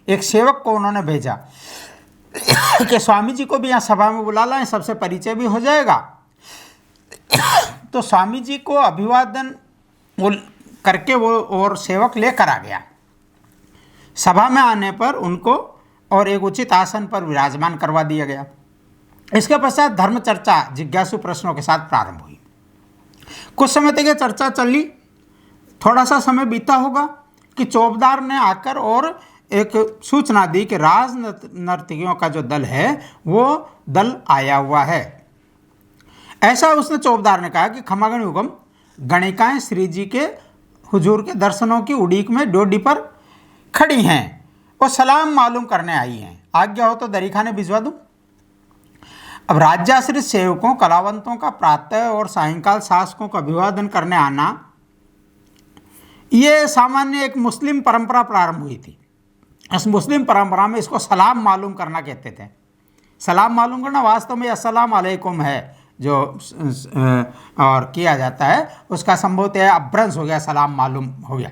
Speaker 1: एक सेवक को उन्होंने भेजा कि स्वामी जी को भी यहाँ सभा में बुला लाएं, सबसे परिचय भी हो जाएगा। तो स्वामी जी को अभिवादन करके वो और सेवक लेकर आ गया। सभा में आने पर उनको और एक उचित आसन पर विराजमान करवा दिया गया। इसके पश्चात धर्म चर्चा जिज्ञासु प्रश्नों के साथ प्रारंभ हुई। कुछ समय तक ये चर्चा चली। थोड़ा सा समय बीता होगा कि चौबदार ने आकर और एक सूचना दी कि राज नर्तकियों का जो दल है वो दल आया हुआ है। ऐसा उसने चौबदार ने कहा कि खमागण हुक्म, गणिकाएं श्री जी के हुजूर के दर्शनों की उड़ीक में डोडी पर खड़ी हैं और सलाम मालूम करने आई हैं। आज्ञा हो तो दरीखाने भिजवा दूं। अब राज्याश्रित सेवकों कलावंतों का प्रातः और सायंकाल शासकों का अभिवादन करने आना ये सामान्य एक मुस्लिम परंपरा प्रारंभ हुई थी। इस मुस्लिम परंपरा में इसको सलाम मालूम करना कहते थे। सलाम मालूम करना वास्तव में अस्सलाम अलैकुम है जो और किया जाता है, उसका संभवतः अपभ्रंश हो गया, सलाम मालूम हो गया।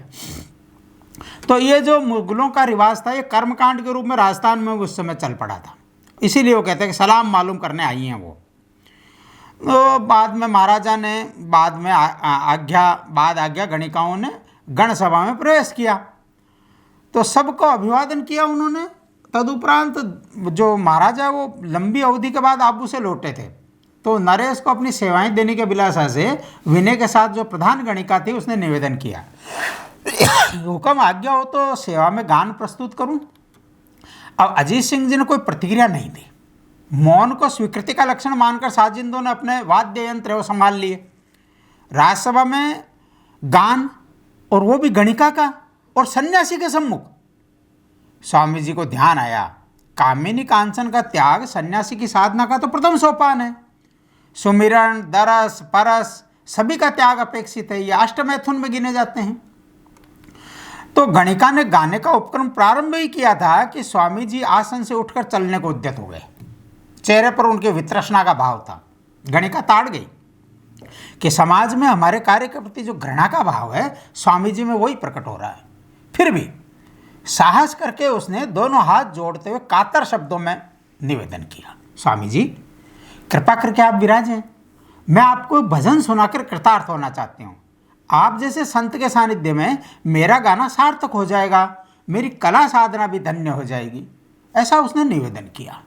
Speaker 1: तो ये जो मुगलों का रिवाज था ये कर्मकांड के रूप में राजस्थान में उस समय चल पड़ा था, इसीलिए वो कहते हैं कि सलाम मालूम करने आई हैं वो। तो बाद में महाराजा ने आज्ञा गणिकाओं ने गण सभा में प्रवेश किया तो सबको अभिवादन किया उन्होंने। तदुपरांत जो महाराजा वो लंबी अवधि के बाद आबू से लौटे थे, तो नरेश को अपनी सेवाएं देने के अभिलाषा से विनय के साथ जो प्रधान गणिका थी उसने निवेदन किया, हुक्म आज्ञा हो तो सेवा में गान प्रस्तुत करूं। अब अजीत सिंह जी ने कोई प्रतिक्रिया नहीं दी। मौन को स्वीकृति का लक्षण मानकर साजिंदों ने अपने वाद्य यंत्र संभाल लिए। राज्यसभा में गान, और वो भी गणिका का, और सन्यासी के सम्मुख। स्वामी जी को ध्यान आया, कामिनी कांचन का त्याग सन्यासी की साधना का तो प्रथम सोपान है। सुमिरन, दरस, परस सभी का त्याग अपेक्षित है, ये अष्टमैथुन में गिने जाते हैं। तो गणिका ने गाने का उपक्रम प्रारंभ ही किया था कि स्वामी जी आसन से उठकर चलने को उद्यत हो गए। चेहरे पर उनके वितृष्णा का भाव था। गणिका ताड़ गई कि समाज में हमारे कार्य के प्रति जो घृणा का भाव है, स्वामी जी में वही प्रकट हो रहा है। फिर भी साहस करके उसने दोनों हाथ जोड़ते हुए कातर शब्दों में निवेदन किया, स्वामी जी कृपा करके आप विराजें, मैं आपको भजन सुनाकर कृतार्थ होना चाहती हूँ। आप जैसे संत के सानिध्य में मेरा गाना सार्थक हो जाएगा, मेरी कला साधना भी धन्य हो जाएगी, ऐसा उसने निवेदन किया।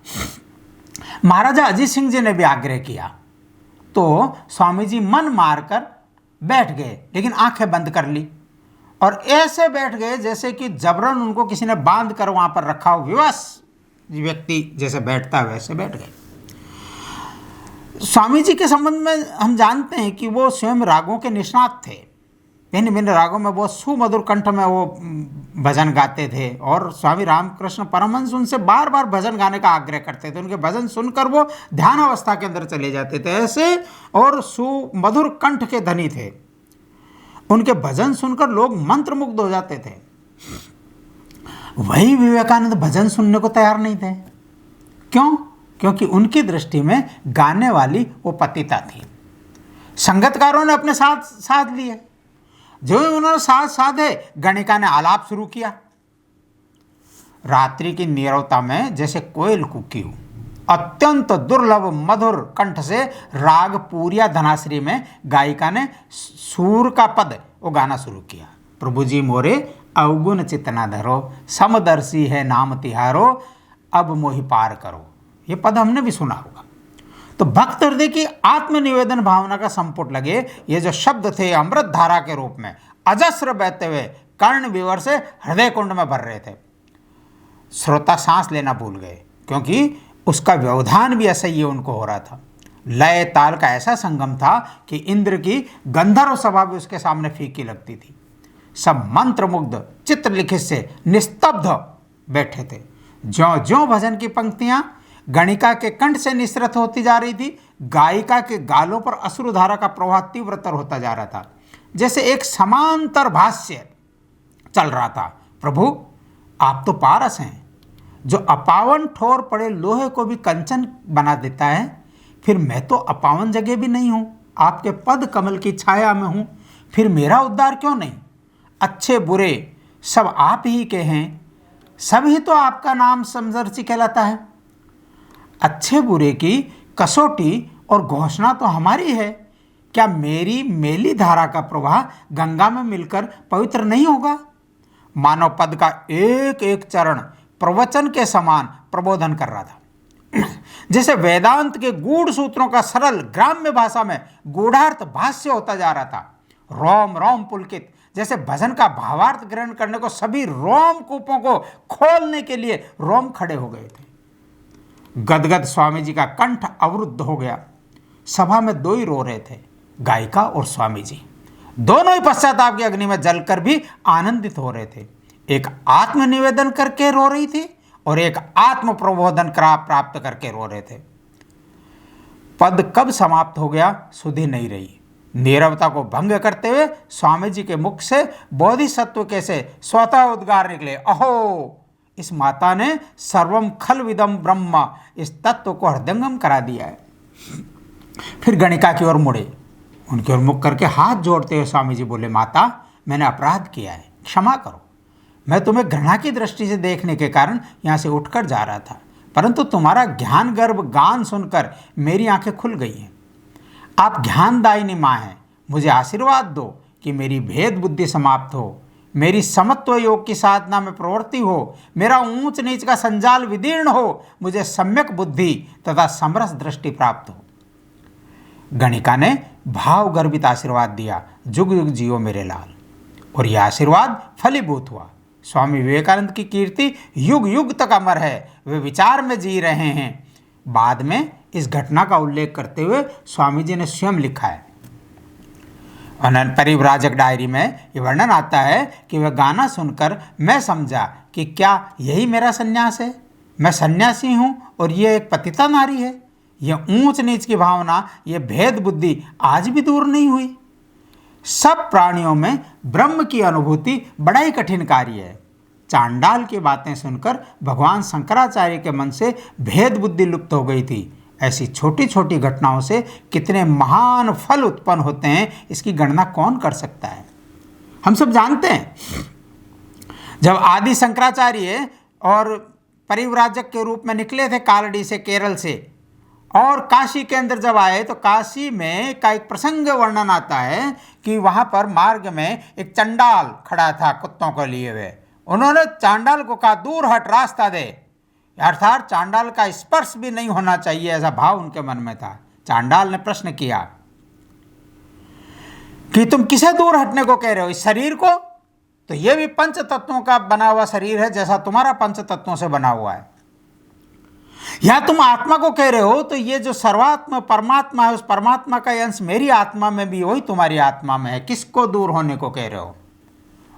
Speaker 1: महाराजा अजीत सिंह जी ने भी आग्रह किया तो स्वामी जी मन मारकर बैठ गए, लेकिन आंखें बंद कर ली और ऐसे बैठ गए जैसे कि जबरन उनको किसी ने बांध कर वहां पर रखा हो, विवश व्यक्ति जैसे बैठता है वैसे बैठ गए। स्वामी जी के संबंध में हम जानते हैं कि वो स्वयं रागों के निष्णात थे। भिन्न भिन्न रागों में बहुत सुमधुर कंठ में वो भजन गाते थे और स्वामी रामकृष्ण परमहंस उनसे बार बार भजन गाने का आग्रह करते थे। उनके भजन सुनकर वो ध्यान अवस्था के अंदर चले जाते थे ऐसे, और सुमधुर कंठ के धनी थे। उनके भजन सुनकर लोग मंत्रमुग्ध हो जाते थे। वही विवेकानंद भजन सुनने को तैयार नहीं थे। क्यों? क्योंकि उनकी दृष्टि में गाने वाली वो पतिता थी। संगतकारों ने अपने साथ साध लिए। जो ही उन्होंने साथ साधे, गणिका ने आलाप शुरू किया। रात्रि की नीरवता में जैसे कोयल कूकी हो, अत्यंत दुर्लभ मधुर कंठ से राग पूरिया धनाश्री में गायिका ने सूर का पद वो गाना शुरू किया। प्रभु जी मोरे अवगुण चितना धरो, समदर्शी है नाम तिहारो, अब मोहि पार करो। ये पद हमने भी सुना होगा। तो भक्त हृदय की आत्मनिवेदन भावना का संपुट लगे ये जो शब्द थे अमृत धारा के रूप में अजस्र बहते हुए कर्ण विवर से हृदय कुंड में भर रहे थे। श्रोता सांस लेना भूल गए क्योंकि उसका व्यवधान भी असह्य उनको हो रहा था। लय ताल का ऐसा संगम था कि इंद्र की गंधर्व सभा भी उसके सामने फीकी लगती थी। सब मंत्रमुग्ध चित्रलिखित से निस्तब्ध बैठे थे। ज्यों ज्यों भजन की पंक्तियां गणिका के कंठ से निसृत होती जा रही थी, गायिका के गालों पर अश्रुधारा का प्रवाह तीव्रतर होता जा रहा था, जैसे एक समांतर भाष्य चल रहा था। प्रभु आप तो पारस हैं, जो अपावन ठोर पड़े लोहे को भी कंचन बना देता है, फिर मैं तो अपावन जगह भी नहीं हूं, आपके पद कमल की छाया में हूं, फिर मेरा उद्धार क्यों नहीं? अच्छे बुरे सब आप ही के हैं, सभी तो आपका नाम समदर्शी कहलाता है। अच्छे बुरे की कसौटी और घोषणा तो हमारी है। क्या मेरी मेली धारा का प्रवाह गंगा में मिलकर पवित्र नहीं होगा? मानव पद का एक एक चरण प्रवचन के समान प्रबोधन कर रहा था। जैसे वेदांत के गूढ़ सूत्रों का सरल ग्राम्य भाषा में गूढ़ार्थ भाष्य होता जा रहा था। रोम रोम पुलकित, जैसे भजन का भावार्थ ग्रहण करने को सभी रोम कूपों को खोलने के लिए रोम खड़े हो गए थे। गदगद स्वामी जी का कंठ अवरुद्ध हो गया। सभा में दो ही रो रहे थे, गायिका और स्वामी जी। दोनों ही पश्चाताप की अग्नि में जलकर भी आनंदित हो रहे थे। एक आत्मनिवेदन करके रो रही थी और एक आत्म प्रबोधन प्राप्त करके रो रहे थे। पद कब समाप्त हो गया सुधि नहीं रही। नीरवता को भंग करते हुए स्वामी जी के मुख से बोधिसत्व कैसे स्वतः उद्गार निकले, अहो इस माता ने सर्वम खल विदम ब्रह्म, इस तत्व को हृदयंगम करा दिया है। फिर गणिका की ओर मुड़े, उनकी ओर मुख करके हाथ जोड़ते हुए स्वामी जी बोले, माता मैंने अपराध किया है, क्षमा करो। मैं तुम्हें घृणा की दृष्टि से देखने के कारण यहाँ से उठकर जा रहा था, परंतु तुम्हारा ज्ञान गर्भ गान सुनकर मेरी आंखें खुल गई हैं। आप ज्ञानदायिनी माँ हैं, मुझे आशीर्वाद दो कि मेरी भेद बुद्धि समाप्त हो, मेरी समत्व योग की साधना में प्रवृत्ति हो, मेरा ऊंच नीच का संजाल विदीर्ण हो, मुझे सम्यक बुद्धि तथा समरस दृष्टि प्राप्त हो। गणिका ने भाव गर्भित आशीर्वाद दिया, जुग जुग जियो मेरे लाल। और यह आशीर्वाद फलीभूत हुआ। स्वामी विवेकानंद की कीर्ति युग युग तक अमर है, वे विचार में जी रहे हैं। बाद में इस घटना का उल्लेख करते हुए स्वामी जी ने स्वयं लिखा है, और परिव्राजक डायरी में ये वर्णन आता है कि वह गाना सुनकर मैं समझा कि क्या यही मेरा सन्यास है। मैं सन्यासी हूँ और ये एक पतिता नारी है। ये ऊंच नीच की भावना, ये भेद बुद्धि आज भी दूर नहीं हुई। सब प्राणियों में ब्रह्म की अनुभूति बड़ा ही कठिन कार्य है। चांडाल की बातें सुनकर भगवान शंकराचार्य के मन से भेद बुद्धि लुप्त हो गई थी। ऐसी छोटी छोटी घटनाओं से कितने महान फल उत्पन्न होते हैं, इसकी गणना कौन कर सकता है। हम सब जानते हैं, जब आदि शंकराचार्य और परिव्राजक के रूप में निकले थे कालड़ी से, केरल से, और काशी के अंदर जब आए तो काशी में का एक प्रसंग वर्णन आता है कि वहाँ पर मार्ग में एक चंडाल खड़ा था कुत्तों को लिए हुए। उन्होंने चांडाल को कहा, दूर हट, रास्ता दे। अर्थात चांडाल का स्पर्श भी नहीं होना चाहिए, ऐसा भाव उनके मन में था। चांडाल ने प्रश्न किया कि तुम किसे दूर हटने को कह रहे हो, इस शरीर को? तो यह भी पंच तत्वों का बना हुआ शरीर है, जैसा तुम्हारा पंच तत्वों से बना हुआ है। या तुम आत्मा को कह रहे हो, तो ये जो सर्वात्मा परमात्मा है, उस परमात्मा का अंश मेरी आत्मा में भी वही तुम्हारी आत्मा में है, किसको दूर होने को कह रहे हो?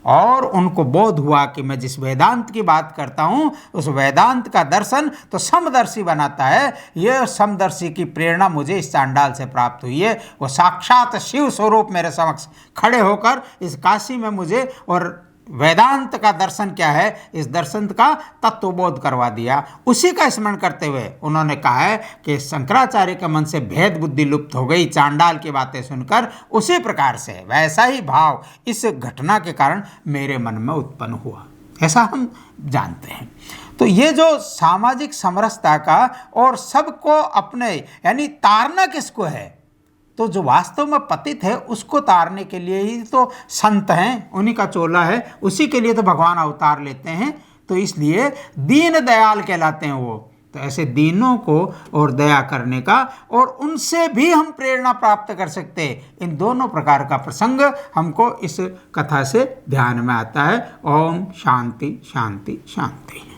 Speaker 1: और उनको बोध हुआ कि मैं जिस वेदांत की बात करता हूं, उस वेदांत का दर्शन तो समदर्शी बनाता है। यह समदर्शी की प्रेरणा मुझे इस चांडाल से प्राप्त हुई है। वो साक्षात शिव स्वरूप मेरे समक्ष खड़े होकर इस काशी में मुझे और वेदांत का दर्शन क्या है, इस दर्शन का तत्वबोध करवा दिया। उसी का स्मरण करते हुए उन्होंने कहा है कि शंकराचार्य के मन से भेद बुद्धि लुप्त हो गई चांडाल की बातें सुनकर। उसी प्रकार से वैसा ही भाव इस घटना के कारण मेरे मन में उत्पन्न हुआ, ऐसा हम जानते हैं। तो ये जो सामाजिक समरसता का और सबको अपने, यानी तारना किसको है, तो जो वास्तव में पतित है उसको तारने के लिए ही तो संत हैं, उन्हीं का चोला है, उसी के लिए तो भगवान अवतार लेते हैं। तो इसलिए दीन दयाल कहलाते हैं वो। तो ऐसे दीनों को और दया करने का, और उनसे भी हम प्रेरणा प्राप्त कर सकते हैं। इन दोनों प्रकार का प्रसंग हमको इस कथा से ध्यान में आता है। ओम शांति शांति शांति।